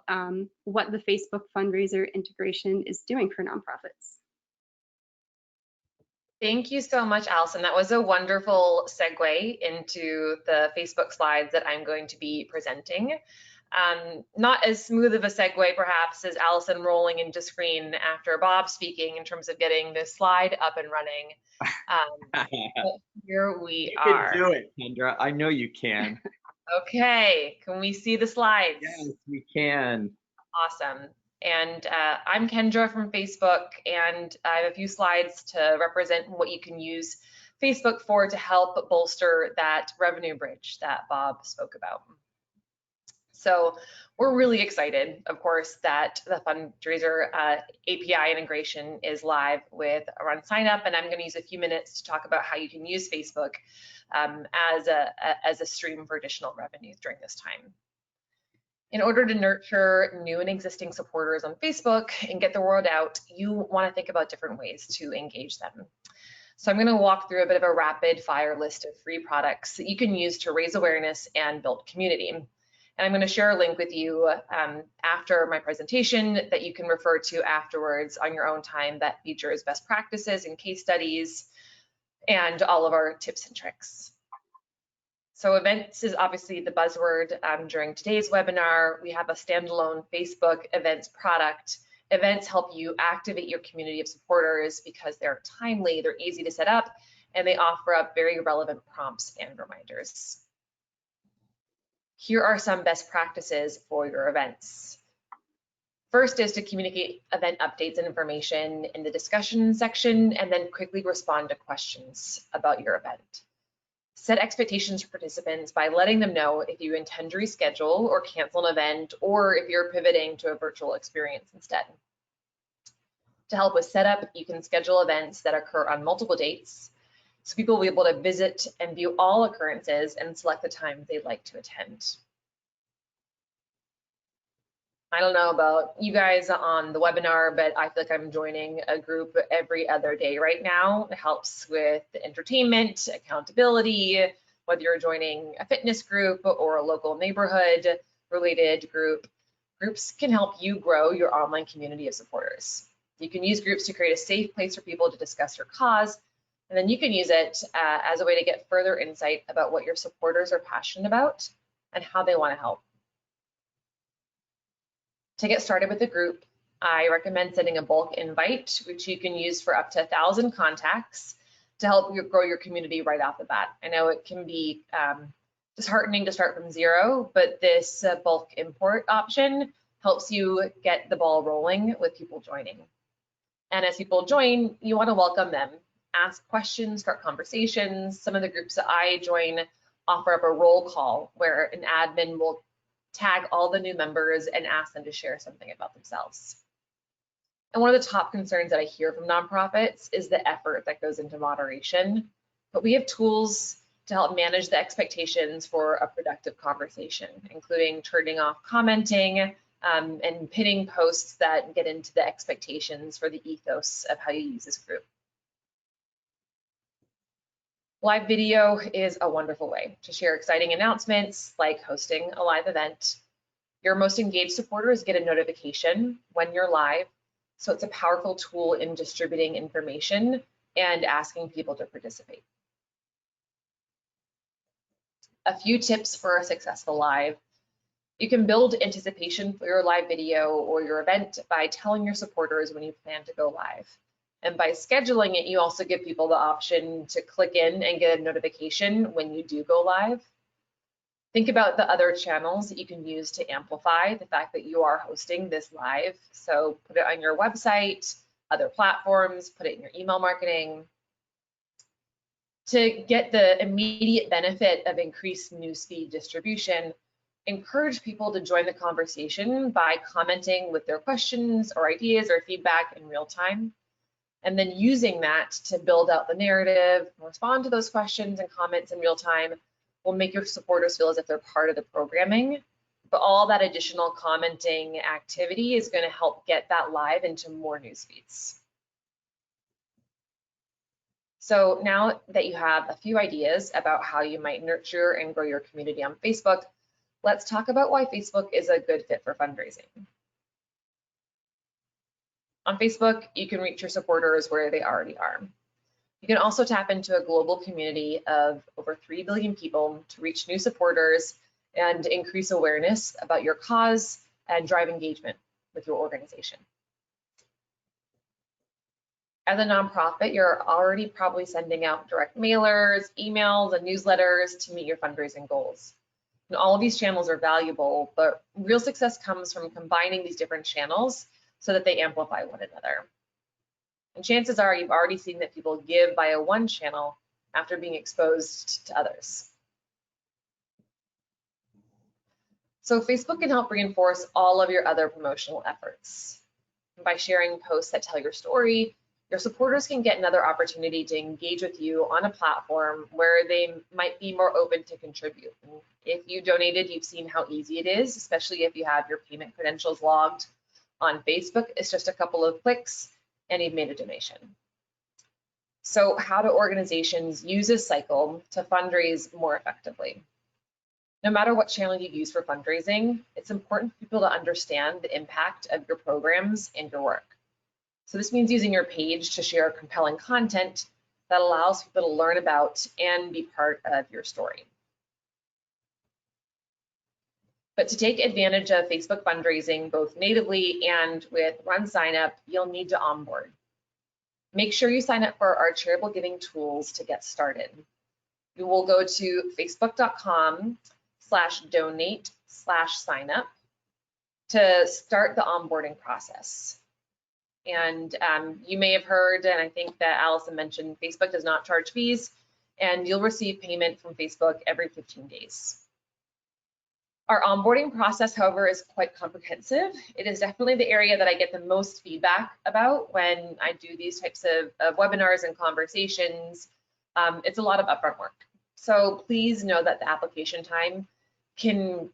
what the Facebook Fundraiser integration is doing for nonprofits. Thank you so much, Allison. That was a wonderful segue into the Facebook slides that I'm going to be presenting. Not as smooth of a segue, perhaps, as Allison rolling into screen after Bob speaking in terms of getting this slide up and running. But here we are. You can do it, Kendra. I know you can. Okay, can we see the slides? Yes, we can. Awesome. And I'm Kendra from Facebook, and I have a few slides to represent what you can use Facebook for to help bolster that revenue bridge that Bob spoke about. So we're really excited, of course, that the Fundraiser API integration is live with RunSignup, and I'm going to use a few minutes to talk about how you can use Facebook as a stream for additional revenue during this time. In order to nurture new and existing supporters on Facebook and get the word out, you want to think about different ways to engage them. So I'm going to walk through a bit of a rapid fire list of free products that you can use to raise awareness and build community. And I'm going to share a link with you after my presentation that you can refer to afterwards on your own time that features best practices and case studies and all of our tips and tricks. So events is obviously the buzzword during today's webinar. We have a standalone Facebook events product. Events help you activate your community of supporters because they're timely, they're easy to set up, and they offer up very relevant prompts and reminders. Here are some best practices for your events. First is to communicate event updates and information in the discussion section and then quickly respond to questions about your event. Set expectations for participants by letting them know if you intend to reschedule or cancel an event or if you're pivoting to a virtual experience instead. To help with setup, you can schedule events that occur on multiple dates so people will be able to visit and view all occurrences and select the time they'd like to attend. I don't know about you guys on the webinar, but I feel like I'm joining a group every other day right now. It helps with the entertainment, accountability, whether you're joining a fitness group or a local neighborhood related group. Groups can help you grow your online community of supporters. You can use groups to create a safe place for people to discuss your cause, and then you can use it as a way to get further insight about what your supporters are passionate about and how they want to help. To get started with the group, I recommend sending a bulk invite, which you can use for up to 1,000 contacts to help you grow your community right off the bat. I know it can be disheartening to start from zero, but this bulk import option helps you get the ball rolling with people joining. And as people join, you want to welcome them, ask questions, start conversations. Some of the groups that I join offer up a roll call where an admin will tag all the new members and ask them to share something about themselves. And one of the top concerns that I hear from nonprofits is the effort that goes into moderation. But we have tools to help manage the expectations for a productive conversation, including turning off commenting and pinning posts that get into the expectations for the ethos of how you use this group. Live video is a wonderful way to share exciting announcements, like hosting a live event. Your most engaged supporters get a notification when you're live, so it's a powerful tool in distributing information and asking people to participate. A few tips for a successful live. You can build anticipation for your live video or your event by telling your supporters when you plan to go live. And by scheduling it, you also give people the option to click in and get a notification when you do go live. Think about the other channels that you can use to amplify the fact that you are hosting this live. So put it on your website, other platforms, put it in your email marketing. To get the immediate benefit of increased newsfeed distribution, encourage people to join the conversation by commenting with their questions or ideas or feedback in real time, and then using that to build out the narrative, respond to those questions and comments in real time will make your supporters feel as if they're part of the programming. But all that additional commenting activity is going to help get that live into more news feeds. So now that you have a few ideas about how you might nurture and grow your community on Facebook, let's talk about why Facebook is a good fit for fundraising. On Facebook, you can reach your supporters where they already are. You can also tap into a global community of over 3 billion people to reach new supporters and increase awareness about your cause and drive engagement with your organization. As a nonprofit, you're already probably sending out direct mailers, emails, and newsletters to meet your fundraising goals. And all of these channels are valuable, but real success comes from combining these different channels so that they amplify one another. And chances are you've already seen that people give via one channel after being exposed to others. So Facebook can help reinforce all of your other promotional efforts. By sharing posts that tell your story, your supporters can get another opportunity to engage with you on a platform where they might be more open to contribute. And if you donated, you've seen how easy it is, especially if you have your payment credentials logged on Facebook. It's just a couple of clicks and you've made a donation. So how do organizations use this cycle to fundraise more effectively? No matter what channel you use for fundraising, it's important for people to understand the impact of your programs and your work. So this means using your page to share compelling content that allows people to learn about and be part of your story. But to take advantage of Facebook fundraising, both natively and with RunSignup, you'll need to onboard. Make sure you sign up for our charitable giving tools to get started. You will go to facebook.com/donate/signup to start the onboarding process. And you may have heard, and I think that Allison mentioned, Facebook does not charge fees, and you'll receive payment from Facebook every 15 days. Our onboarding process, however, is quite comprehensive. It is definitely the area that I get the most feedback about when I do these types of webinars and conversations. It's a lot of upfront work. So please know that the application time can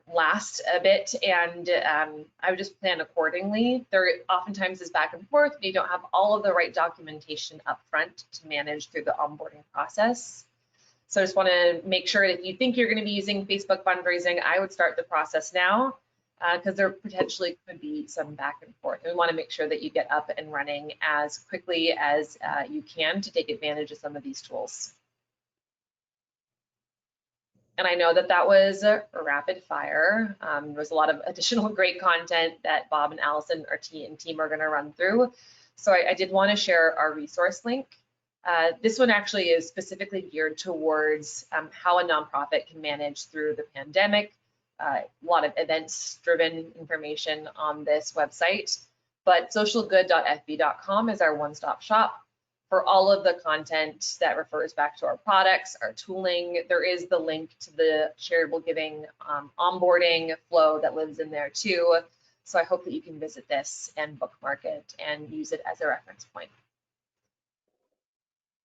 last a bit, and I would just plan accordingly. There oftentimes is back and forth, and you don't have all of the right documentation up front to manage through the onboarding process. So I just want to make sure that if you think you're going to be using Facebook fundraising, I would start the process now because there potentially could be some back and forth. We want to make sure that you get up and running as quickly as you can to take advantage of some of these tools. And I know that that was a rapid fire. There was a lot of additional great content that Bob and Allison, our team are gonna run through. So I did wanna share our resource link. This one actually is specifically geared towards how a nonprofit can manage through the pandemic. A lot of events-driven information on this website, but socialgood.fb.com is our one-stop shop for all of the content that refers back to our products, our tooling. There is the link to the charitable giving onboarding flow that lives in there too. So I hope that you can visit this and bookmark it and use it as a reference point.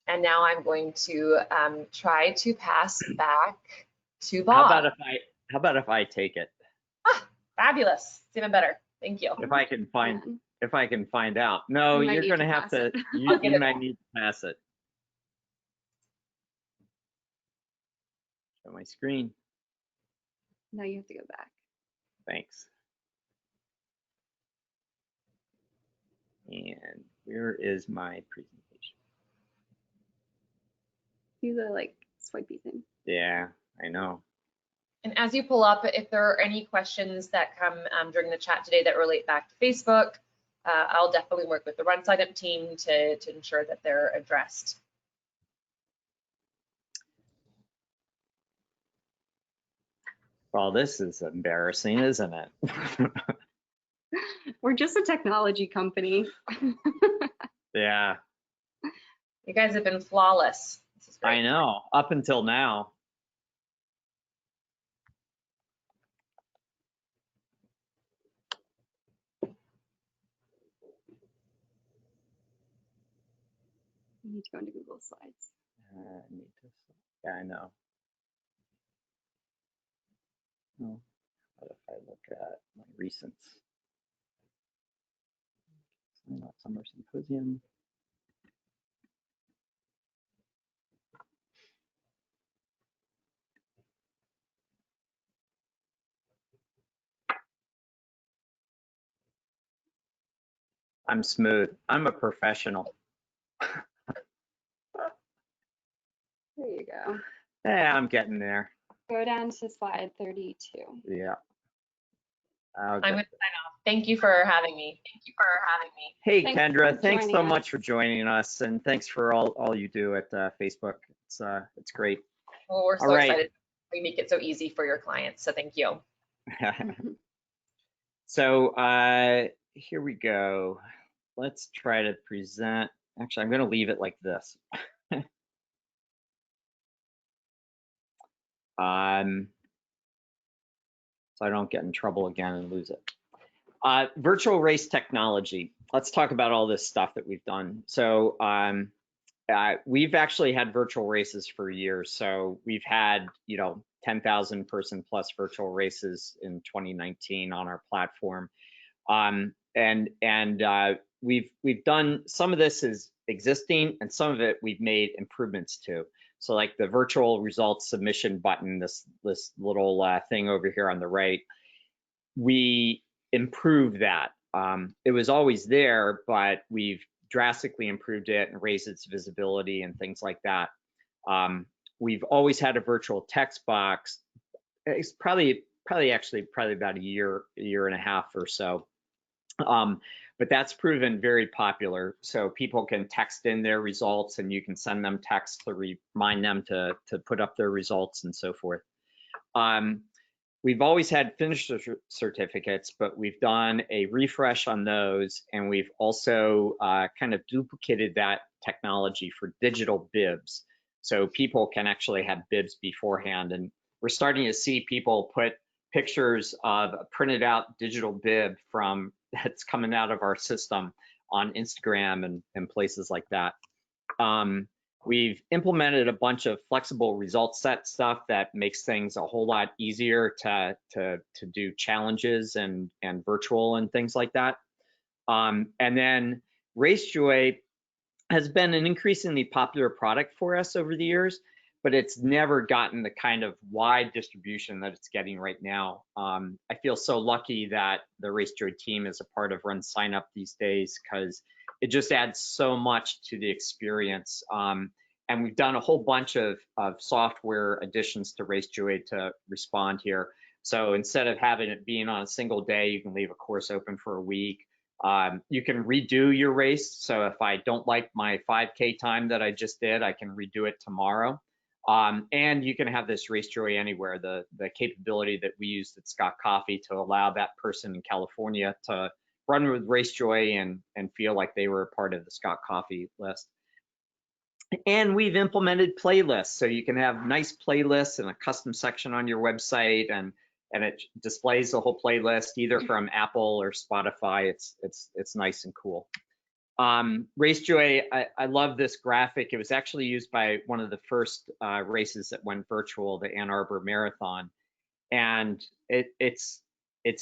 And now I'm going to try to pass back to Bob. How about if I take it? Ah, fabulous. It's even better. Thank you. If I can find out. No, you're going to have to, you might need to pass it. Show my screen. Now you have to go back. Thanks. And where is my presentation? Do the like swipey thing. Yeah, I know. And as you pull up, if there are any questions that come during the chat today that relate back to Facebook, I'll definitely work with the RunSignup team to ensure that they're addressed. Well, this is embarrassing, isn't it? We're just a technology company. Yeah, You guys have been flawless. This is great. I know, up until now. You need to go into Google Slides. Yeah, I know. Oh, what if I look at my recents? Summer Symposium. I'm smooth. I'm a professional. There you go. Yeah, I'm getting there. Go down to slide 32. Yeah. I'm going to sign off. Thank you for having me. Hey, Thanks Kendra, for thanks joining so us. much for joining us, and thanks for all you do at Facebook. It's great. Well, we're so All right. excited. We make it so easy for your clients. So thank you. So here we go. Let's try to present. Actually, I'm going to leave it like this. So I don't get in trouble again and lose it. Virtual race technology. Let's talk about all this stuff that we've done. So we've actually had virtual races for years. So we've had, 10,000 person plus virtual races in 2019 on our platform. We've done, some of this is existing and some of it we've made improvements to. So like the virtual results submission button, this little thing over here on the right, we improved that. It was always there, but we've drastically improved it and raised its visibility and things like that. We've always had a virtual text box. It's probably about a year and a half or so. But that's proven very popular. So people can text in their results and you can send them text to remind them to put up their results and so forth. We've always had finisher certificates, but we've done a refresh on those, and we've also kind of duplicated that technology for digital bibs. So people can actually have bibs beforehand, and we're starting to see people put pictures of a printed out digital bib that's coming out of our system on Instagram and places like that. We've implemented a bunch of flexible result set stuff that makes things a whole lot easier to do challenges and virtual and things like that. And then RaceJoy has been an increasingly popular product for us over the years, but it's never gotten the kind of wide distribution that it's getting right now. I feel so lucky that the RaceJoy team is a part of RunSignup these days, because it just adds so much to the experience. And we've done a whole bunch of software additions to RaceJoy to respond here. So instead of having it being on a single day, you can leave a course open for a week. You can redo your race. So if I don't like my 5K time that I just did, I can redo it tomorrow. And you can have this RaceJoy anywhere, the capability that we used at Scott Coffee to allow that person in California to run with RaceJoy and feel like they were a part of the Scott Coffee list. And we've implemented playlists, so you can have nice playlists and a custom section on your website, and it displays the whole playlist either from Apple or Spotify. It's nice and cool. RaceJoy, I love this graphic. It was actually used by one of the first races that went virtual, the Ann Arbor Marathon, and it's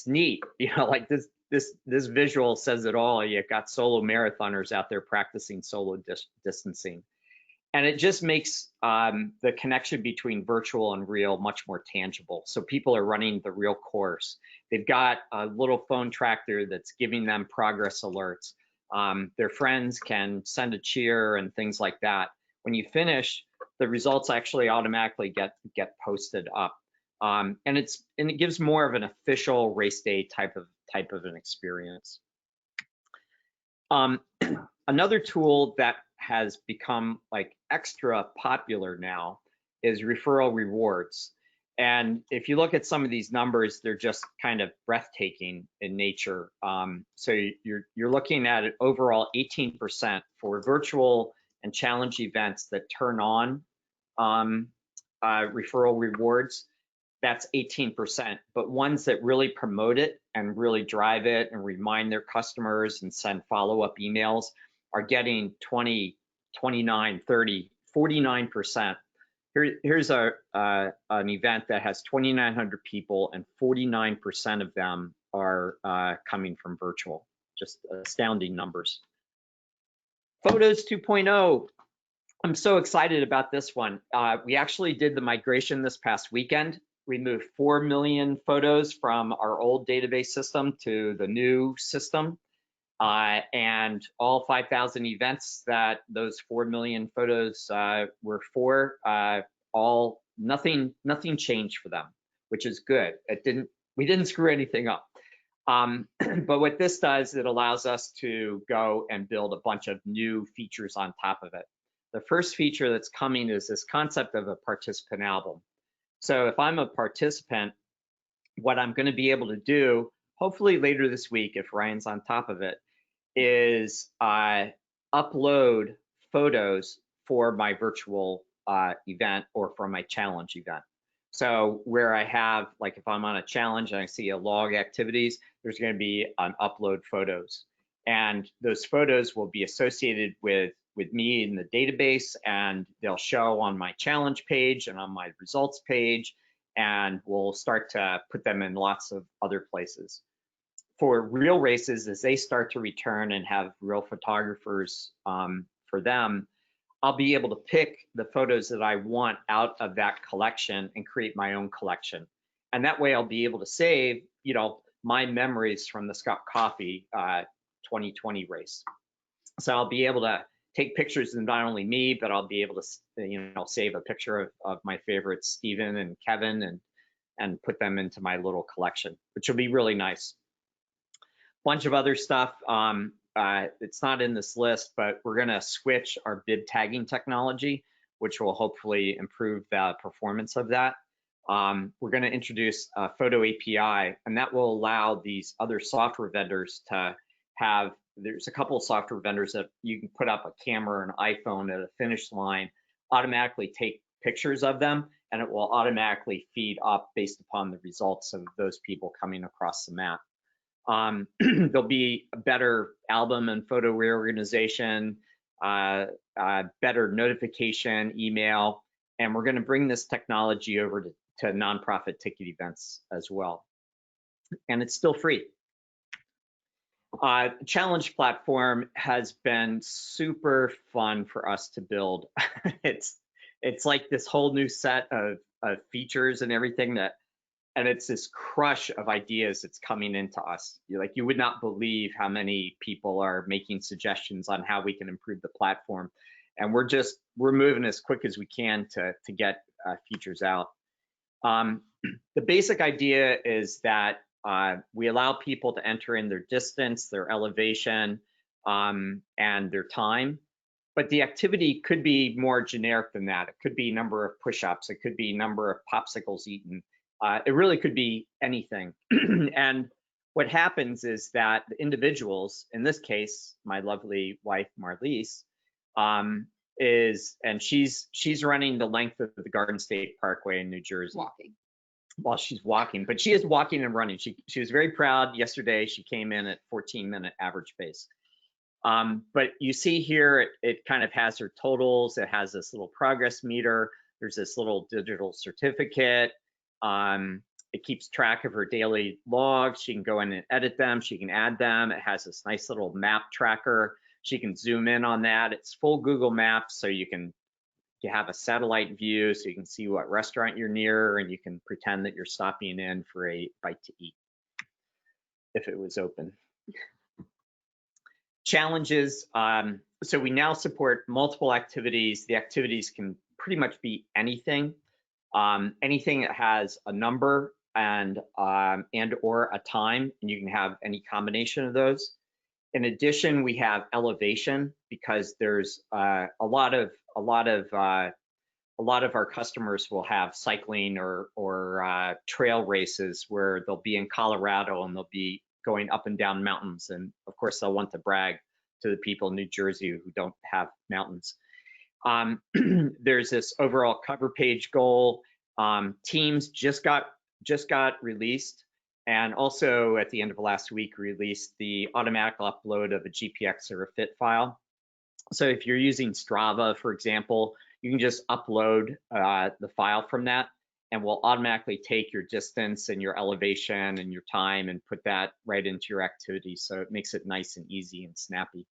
neat. You know, like this visual says it all. You got solo marathoners out there practicing solo distancing. And it just makes the connection between virtual and real much more tangible. So people are running the real course. They've got a little phone tracker that's giving them progress alerts. Their friends can send a cheer and things like that. When you finish, the results actually automatically get posted up. And it gives more of an official race day type of an experience. Another tool that has become like extra popular now is referral rewards. And if you look at some of these numbers, they're just kind of breathtaking in nature. So you're looking at an overall 18% for virtual and challenge events that turn on referral rewards. That's 18%, but ones that really promote it and really drive it and remind their customers and send follow-up emails are getting 20, 29, 30, 49%. Here's an event that has 2,900 people and 49% of them are coming from virtual. Just astounding numbers. Photos 2.0. I'm so excited about this one. We actually did the migration this past weekend. We moved 4 million photos from our old database system to the new system. And all 5,000 events that those 4 million photos were for, nothing changed for them, which is good. We didn't screw anything up. But what this does, it allows us to go and build a bunch of new features on top of it. The first feature that's coming is this concept of a participant album. So if I'm a participant, what I'm going to be able to do, hopefully later this week, if Ryan's on top of it, is upload photos for my virtual event or for my challenge event. So where I have, like if I'm on a challenge and I see a log activities, there's going to be an upload photos. And those photos will be associated with me in the database, and they'll show on my challenge page and on my results page, and we'll start to put them in lots of other places. For real races, as they start to return and have real photographers for them, I'll be able to pick the photos that I want out of that collection and create my own collection. And that way I'll be able to save, you know, my memories from the Scott Coffee 2020 race. So I'll be able to take pictures of not only me, but I'll be able to, you know, save a picture of my favorites, Steven and Kevin, and put them into my little collection, which will be really nice. Bunch of other stuff. It's not in this list, but we're going to switch our bib tagging technology, which will hopefully improve the performance of that. We're going to introduce a photo API, and that will allow these other software vendors to have, there's a couple of software vendors that you can put up a camera or an iPhone at a finish line, automatically take pictures of them, and it will automatically feed up based upon the results of those people coming across the map. There'll be a better album and photo reorganization, better notification, email, and we're going to bring this technology over to nonprofit ticket events as well. And it's still free. Challenge platform has been super fun for us to build. It's like this whole new set of features and everything and it's this crush of ideas that's coming into us. You would not believe how many people are making suggestions on how we can improve the platform. And we're moving as quick as we can to get features out. The basic idea is that we allow people to enter in their distance, their elevation, and their time. But the activity could be more generic than that. It could be number of push-ups. It could be number of popsicles eaten. It really could be anything. And what happens is that the individuals, in this case, my lovely wife, Marlise, she's running the length of the Garden State Parkway in New Jersey. Walking. While she's walking, but she is walking and running. She was very proud yesterday. She came in at 14-minute average pace. But you see here, it kind of has her totals. It has this little progress meter. There's this little digital certificate. It keeps track of her daily logs. She can go in and edit them. She can add them. It has this nice little map tracker. She can zoom in on that. It's full Google Maps, so you have a satellite view, so you can see what restaurant you're near, and you can pretend that you're stopping in for a bite to eat if it was open. Challenges. So we now support multiple activities. The activities can pretty much be anything. Anything that has a number and or a time, and you can have any combination of those. In addition, we have elevation, because there's a lot of our customers will have cycling or trail races where they'll be in Colorado and they'll be going up and down mountains, and of course they'll want to brag to the people in New Jersey who don't have mountains. There's this overall cover page goal. Teams just got released, and also at the end of last week released the automatic upload of a GPX or a fit file. So if you're using Strava, for example, you can just upload the file from that, and we'll automatically take your distance and your elevation and your time and put that right into your activity. So it makes it nice and easy and snappy.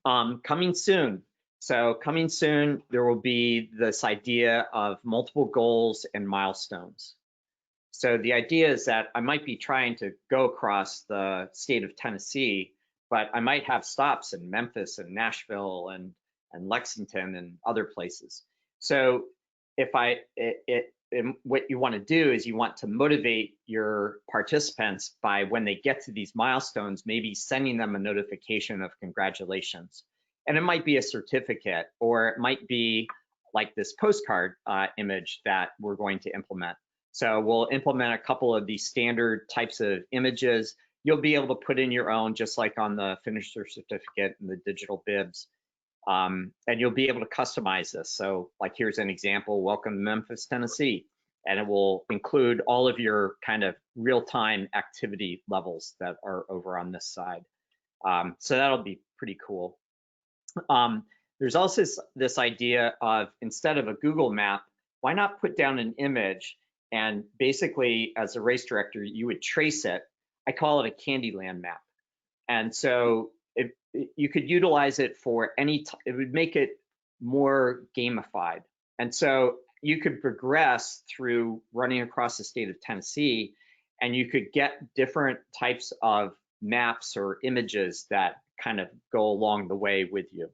Coming soon. So coming soon, there will be this idea of multiple goals and milestones. So the idea is that I might be trying to go across the state of Tennessee, but I might have stops in Memphis and Nashville and Lexington and other places. So what you want to do is you want to motivate your participants by, when they get to these milestones, maybe sending them a notification of congratulations. And it might be a certificate, or it might be like this postcard image that we're going to implement. So we'll implement a couple of these standard types of images. You'll be able to put in your own, just like on the finisher certificate and the digital bibs. And you'll be able to customize this. So like, here's an example: welcome to Memphis, Tennessee. And it will include all of your kind of real-time activity levels that are over on this side. So that'll be pretty cool. There's also this idea of, instead of a Google map, why not put down an image, and basically as a race director, you would trace it. I call it a Candyland map. And so you could utilize it for it would make it more gamified. And so you could progress through running across the state of Tennessee, and you could get different types of maps or images that kind of go along the way with you.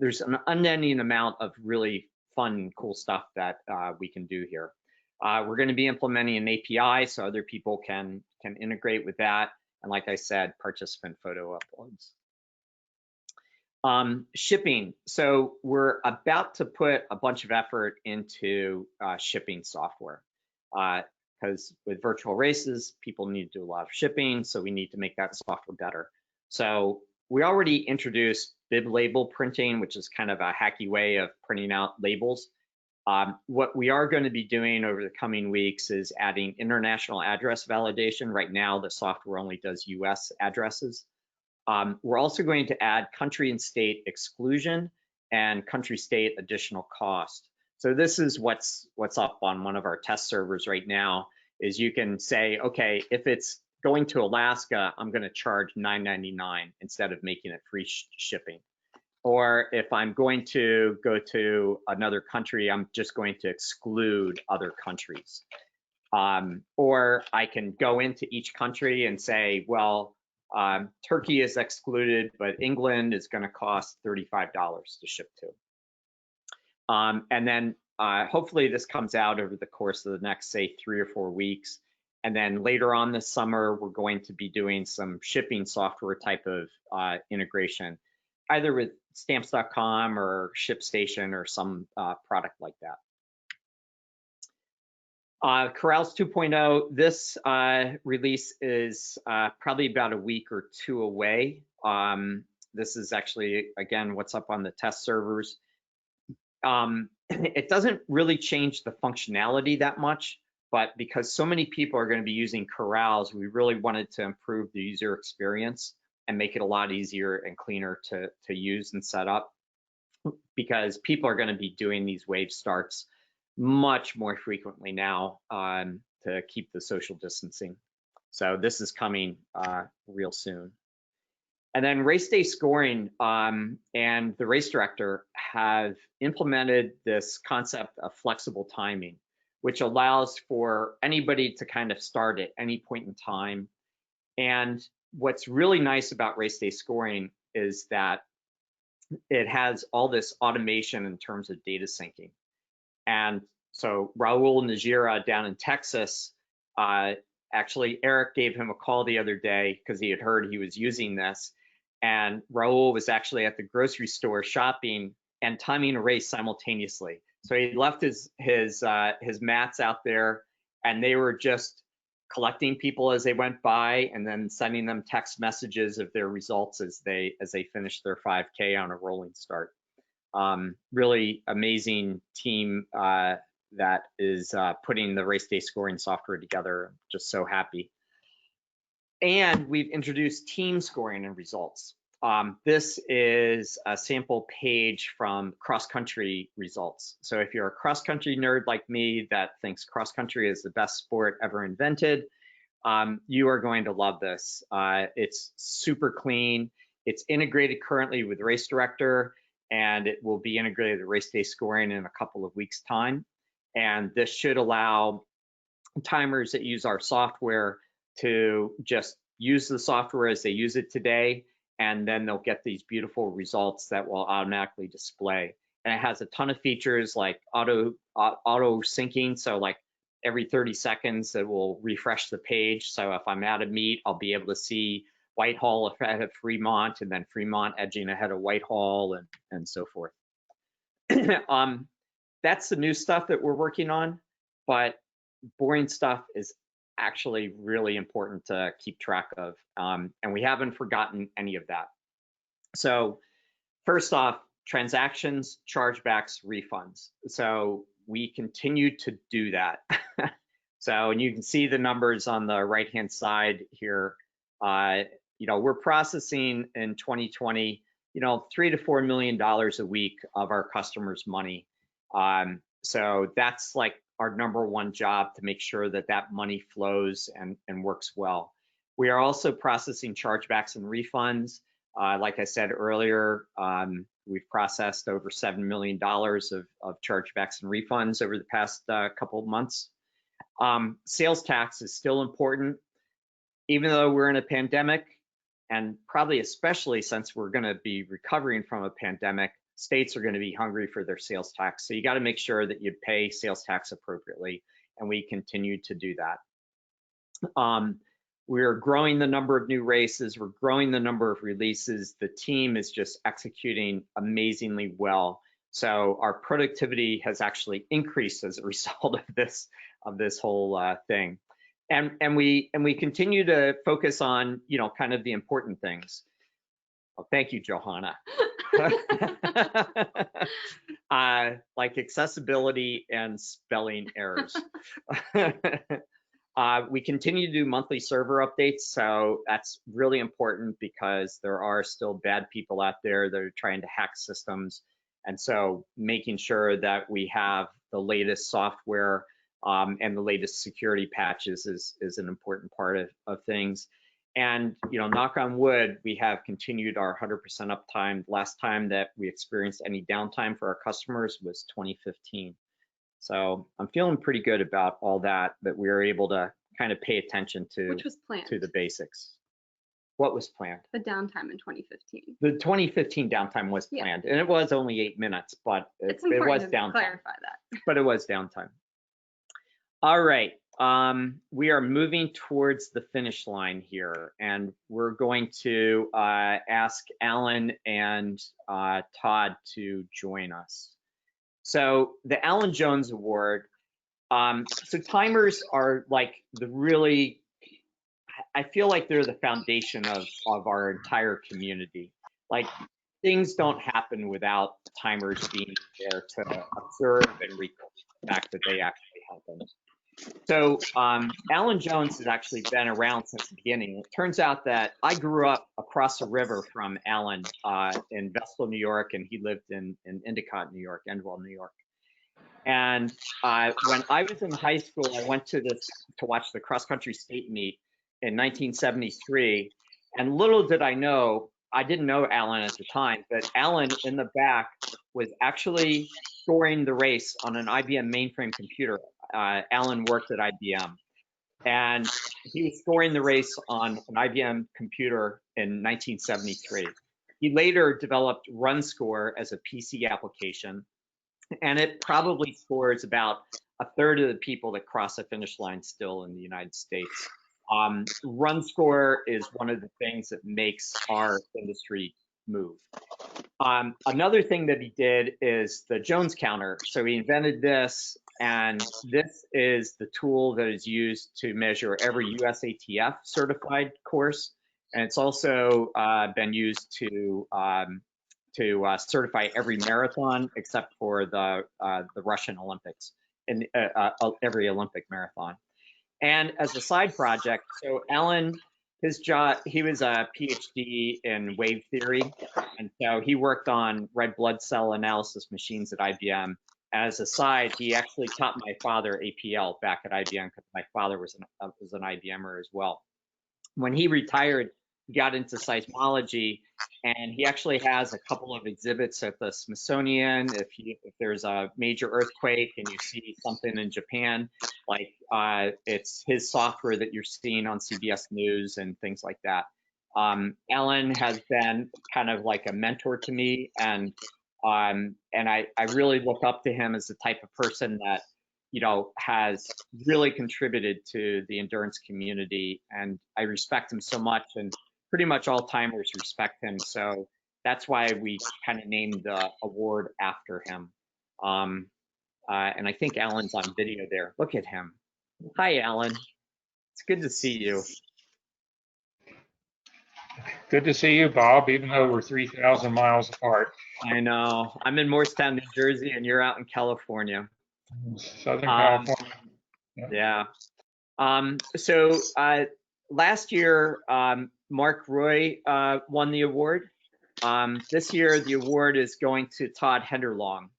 There's an unending amount of really fun and cool stuff that we can do here. We're going to be implementing an API so other people can integrate with that. And like I said, participant photo uploads. Shipping. So we're about to put a bunch of effort into shipping software, because with virtual races, people need to do a lot of shipping. So we need to make that software better. So we already introduced bib label printing, which is kind of a hacky way of printing out labels. What we are going to be doing over the coming weeks is adding international address validation. Right now, the software only does US addresses. We're also going to add country and state exclusion and country state additional cost. So this is what's up on one of our test servers right now, is you can say, okay, if it's going to Alaska, I'm going to charge $9.99 instead of making it free shipping. Or if I'm going to go to another country, I'm just going to exclude other countries. Or I can go into each country and say, well, Turkey is excluded, but England is going to cost $35 to ship to. And then hopefully this comes out over the course of the next, say, 3 or 4 weeks. And then later on this summer, we're going to be doing some shipping software type of integration, either with stamps.com or ShipStation or some product like that. Corrals 2.0, this release is probably about a week or 2 away. This is actually, again, what's up on the test servers. It doesn't really change the functionality that much, but because so many people are going to be using Corrals, we really wanted to improve the user experience and make it a lot easier and cleaner to use and set up, because people are going to be doing these wave starts much more frequently now to keep the social distancing. So this is coming real soon. And then race day scoring and the race director have implemented this concept of flexible timing, which allows for anybody to kind of start at any point in time. And what's really nice about race day scoring is that it has all this automation in terms of data syncing. And so Raul Najira down in Texas, actually Eric gave him a call the other day because he had heard he was using this. And Raul was actually at the grocery store shopping and timing a race simultaneously. So he left his mats out there, and they were just collecting people as they went by, and then sending them text messages of their results as they finished their 5K on a rolling start. Really amazing team that is putting the race day scoring software together. Just so happy. And we've introduced team scoring and results. This is a sample page from cross-country results. So if you're a cross-country nerd like me that thinks cross-country is the best sport ever invented, you are going to love this. It's super clean. It's integrated currently with Race Director, and it will be integrated with race day scoring in a couple of weeks' time. And this should allow timers that use our software to just use the software as they use it today, and then they'll get these beautiful results that will automatically display. And it has a ton of features like auto syncing, so like every 30 seconds it will refresh the page. So if I'm at a meet, I'll be able to see Whitehall ahead of Fremont, and then Fremont edging ahead of Whitehall, and so forth. That's the new stuff that we're working on, but boring stuff is actually really important to keep track of, and we haven't forgotten any of that. So first off, transactions, chargebacks, refunds. So we continue to do that. So, and you can see the numbers on the right-hand side here. We're processing in 2020, $3 to $4 million a week of our customers' money. So that's like our #1 job, to make sure that that money flows and works well. We are also processing chargebacks and refunds. Like I said earlier, we've processed over $7 million of chargebacks and refunds over the past couple of months. Sales tax is still important, even though we're in a pandemic, and probably especially since we're going to be recovering from a pandemic. States are going to be hungry for their sales tax. So you got to make sure that you pay sales tax appropriately, and we continue to do that. We're growing the number of new races. We're growing the number of releases. The team is just executing amazingly well. So our productivity has actually increased as a result of this whole thing. And we continue to focus on, kind of the important things. Oh, thank you, Johanna. Like accessibility and spelling errors. We continue to do monthly server updates, so that's really important because there are still bad people out there that are trying to hack systems. And so making sure that we have the latest software and the latest security patches is an important part of things. And, knock on wood, we have continued our 100% uptime. Last time that we experienced any downtime for our customers was 2015. So I'm feeling pretty good about all that we were able to kind of pay attention to, which was planned, to the basics. What was planned? The downtime in 2015. The 2015 downtime was Yeah. planned, and it was only 8 minutes, but it It's was important to downtime. clarify that. But it was downtime. All right, we are moving towards the finish line here, and we're going to ask Alan and Todd to join us. So the Alan Jones Award. So timers are like the really, I feel like they're the foundation of our entire community. Like things don't happen without timers being there to observe and record the fact that they actually happen. So Alan Jones has actually been around since the beginning. It turns out that I grew up across the river from Alan in Vestal, New York, and he lived in Endicott, New York, Endwell, New York. And when I was in high school, I went to watch the cross country state meet in 1973. And little did I know, I didn't know Alan at the time, but Alan in the back was actually scoring the race on an IBM mainframe computer. Alan worked at IBM, and he was scoring the race on an IBM computer in 1973. He later developed RunScore as a PC application, and it probably scores about a third of the people that cross the finish line still in the United States. RunScore is one of the things that makes our industry move. Another thing that he did is the Jones counter. So he invented this, and this is the tool that is used to measure every USATF certified course, and it's also been used to certify every marathon except for the Russian Olympics and every Olympic marathon. And as a side project, so Alan, his job, he was a PhD in wave theory, and so he worked on red blood cell analysis machines at IBM. As a side, he actually taught my father APL back at IBM because my father was an IBMer as well. When he retired, he got into seismology, and he actually has a couple of exhibits at the Smithsonian. If there's a major earthquake and you see something in Japan, like it's his software that you're seeing on CBS News and things like that. Alan has been kind of like a mentor to me, and I really look up to him as the type of person that, you know, has really contributed to the endurance community, and I respect him so much, and pretty much all timers respect him. So that's why we kind of named the award after him. And I think Alan's on video there. Look at him. Hi, Alan. It's good to see you. Good to see you, Bob, even though we're 3,000 miles apart. I know. I'm in Moorestown, New Jersey, and you're out in California. Southern California. Yeah. So last year, Mark Roy won the award. This year, the award is going to Todd Henderlong,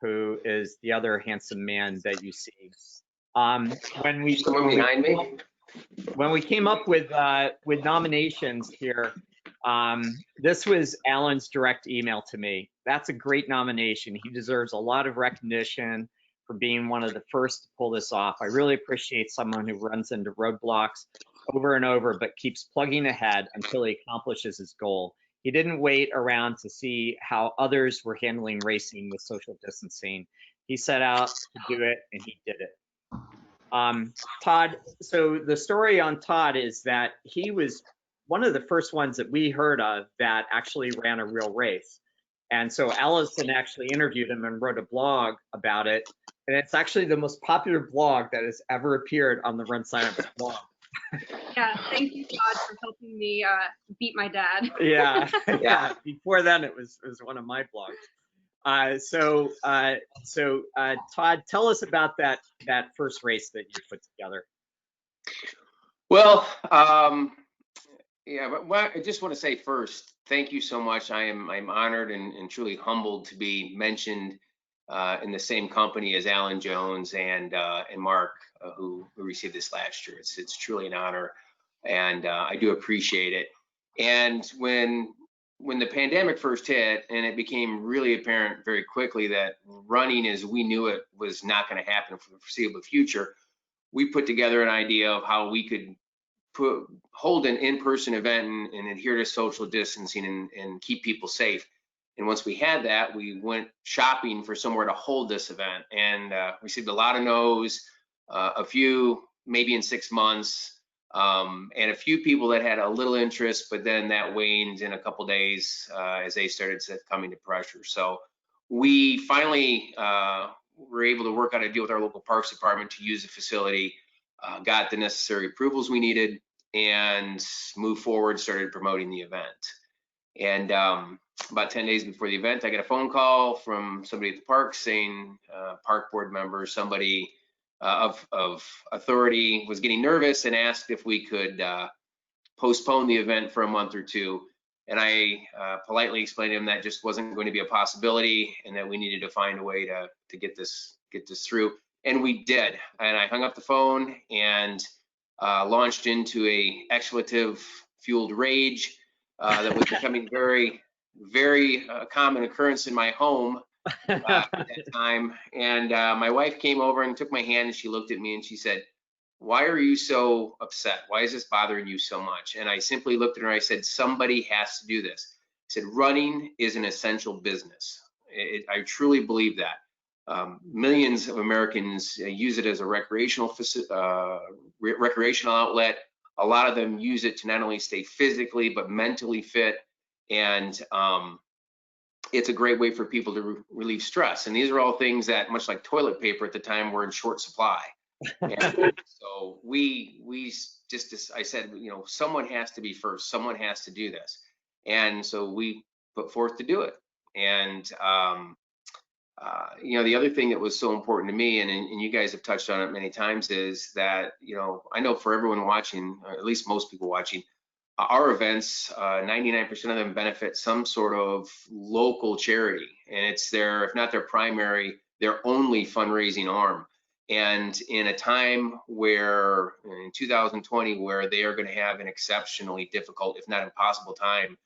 who is the other handsome man that you see. When we came up with nominations here, this was Alan's direct email to me. That's a great nomination. He deserves a lot of recognition for being one of the first to pull this off. I really appreciate someone who runs into roadblocks over and over, but keeps plugging ahead until he accomplishes his goal. He didn't wait around to see how others were handling racing with social distancing. He set out to do it, and he did it. Todd, so the story on Todd is that he was one of the first ones that we heard of that actually ran a real race. And so Allison actually interviewed him and wrote a blog about it. And it's actually the most popular blog that has ever appeared on the RunSignup blog. Yeah, thank you, Todd, for helping me beat my dad. Yeah. Before then, it was one of my blogs. So Todd, tell us about that first race that you put together. Well, yeah, but I just want to say first, thank you so much. I'm honored and truly humbled to be mentioned in the same company as Alan Jones and Mark, who received this last year. It's truly an honor, and I do appreciate it. And when the pandemic first hit, and it became really apparent very quickly that running as we knew it was not going to happen for the foreseeable future, we put together an idea of how we could hold an in-person event and adhere to social distancing and keep people safe. And once we had that, we went shopping for somewhere to hold this event, and received a lot of no's, a few maybe in 6 months, and a few people that had a little interest, but then that waned in a couple days as they started coming to pressure. So we finally were able to work out a deal with our local parks department to use the facility, got the necessary approvals we needed, and moved forward, started promoting the event. And about 10 days before the event, I got a phone call from somebody at the park saying park board member, somebody of authority was getting nervous and asked if we could postpone the event for a month or two. And I politely explained to him that just wasn't going to be a possibility and that we needed to find a way to get this through. And we did. And I hung up the phone and launched into a expletive fueled rage that was becoming very, very common occurrence in my home at that time. And my wife came over and took my hand and she looked at me and she said, "Why are you so upset? Why is this bothering you so much?" And I simply looked at her and I said, "Somebody has to do this." I said, "Running is an essential business." I truly believe that. Millions of Americans use it as a recreational outlet. A lot of them use it to not only stay physically but mentally fit, and it's a great way for people to relieve stress. And these are all things that, much like toilet paper at the time, were in short supply. And so I said, someone has to be first. Someone has to do this. And so we put forth to do it. And the other thing that was so important to me, and you guys have touched on it many times, is that, I know for everyone watching, or at least most people watching, our events, 99% of them benefit some sort of local charity. And it's if not their primary, their only fundraising arm. And in a time where, in 2020, where they are going to have an exceptionally difficult, if not impossible time,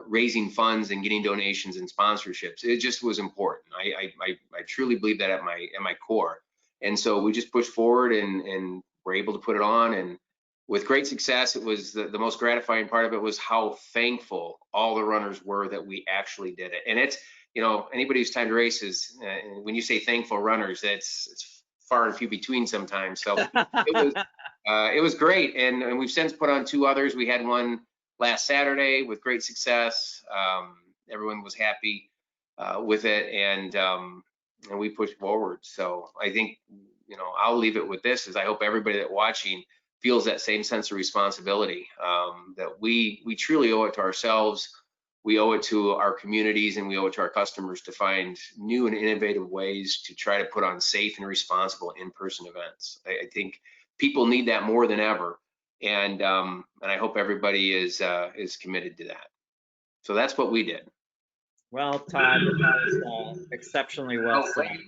raising funds and getting donations and sponsorships, it just was important. I truly believe that at my core. And so we just pushed forward and were able to put it on, and with great success. It was the most gratifying part of it was how thankful all the runners were that we actually did it. And it's, anybody who's timed races, when you say thankful runners, it's far and few between sometimes. So it was great. And we've since put on 2 others. We had one last Saturday with great success. Everyone was happy with it, and we pushed forward. So I think, I'll leave it with this, is I hope everybody that watching feels that same sense of responsibility, that we truly owe it to ourselves, we owe it to our communities, and we owe it to our customers to find new and innovative ways to try to put on safe and responsible in-person events. I think people need that more than ever, and I hope everybody is committed to that. So that's what we did. Well, Todd, that was exceptionally well said.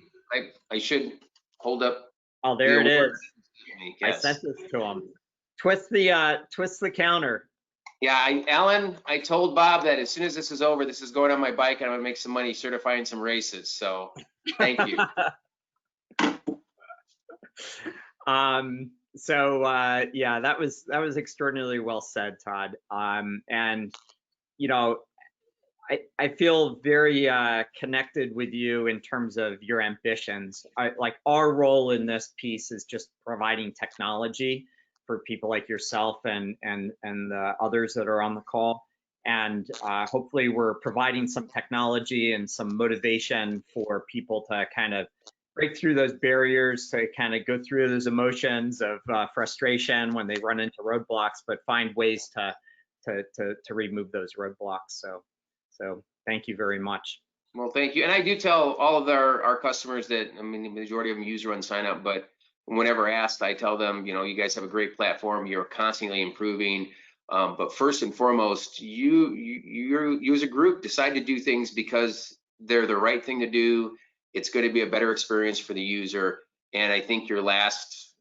I should hold up. Oh, there it is. Yes. I sent this to him. Twist the counter. Yeah, Alan, I told Bob that as soon as this is over, this is going on my bike and I'm gonna make some money certifying some races. So thank you. Yeah, that was extraordinarily well said, Todd. And I feel very connected with you in terms of your ambitions. Like, our role in this piece is just providing technology for people like yourself and the others that are on the call. And hopefully we're providing some technology and some motivation for people to kind of break through those barriers, to kind of go through those emotions of frustration when they run into roadblocks, but find ways to remove those roadblocks. So thank you very much. Well, thank you. And I do tell all of our customers that, the majority of them use RunSignup, but whenever asked, I tell them, you guys have a great platform. You're constantly improving. But first and foremost, you as a group decide to do things because they're the right thing to do. It's going to be a better experience for the user. And I think your last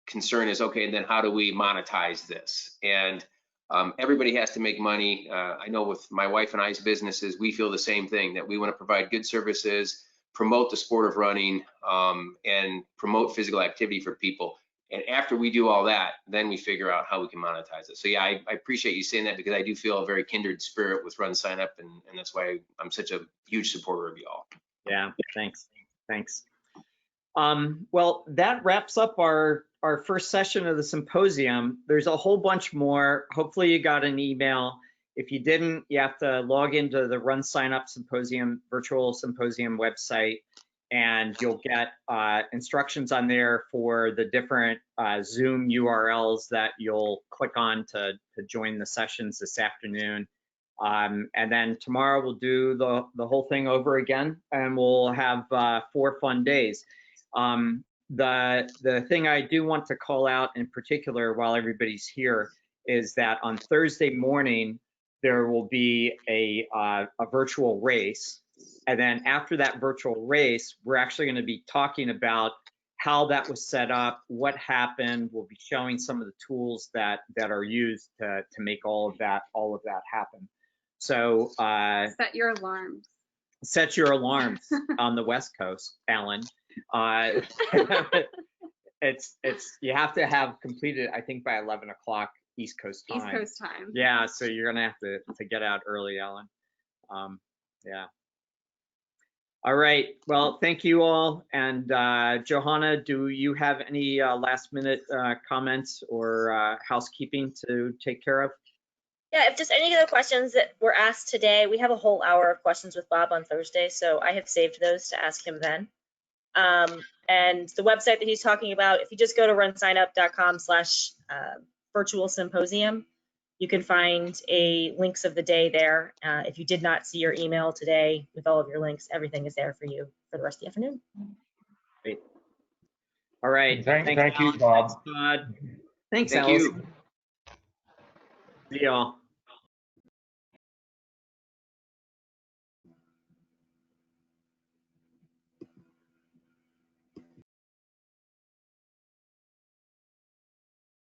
concern is, okay, and then how do we monetize this? And everybody has to make money. I know with my wife and I's businesses, we feel the same thing, that we want to provide good services, promote the sport of running, and promote physical activity for people. And after we do all that, then we figure out how we can monetize it. So yeah, I appreciate you saying that, because I do feel a very kindred spirit with RunSignup, and that's why I'm such a huge supporter of y'all. Yeah, thanks. Well, that wraps up our first session of the symposium. There's a whole bunch more. Hopefully you got an email. If you didn't, you have to log into the RunSignup Symposium, virtual symposium website, and you'll get instructions on there for the different Zoom URLs that you'll click on to join the sessions this afternoon. And then tomorrow we'll do the whole thing over again, and we'll have 4 fun days. The thing I do want to call out in particular while everybody's here is that on Thursday morning, there will be a virtual race. And then after that virtual race, we're actually going to be talking about how that was set up, what happened. We'll be showing some of the tools that are used to make all of that happen. So Set your alarms. Set your alarms on the West Coast, Alan. It's you have to have completed, I think, by 11 o'clock East Coast time. East Coast time. Yeah, so you're gonna have to get out early, Alan. Yeah. All right. Well, thank you all. And Johanna, do you have any last minute comments or housekeeping to take care of? Yeah, if just any other questions that were asked today, we have a whole hour of questions with Bob on Thursday, so I have saved those to ask him then. And the website that he's talking about, if you just go to runsignup.com/virtual symposium, you can find links of the day there. If you did not see your email today with all of your links, everything is there for you for the rest of the afternoon. Great. All right. Thank you, Bob. Thanks, Todd. Thanks, Thank Alice. you. See y'all.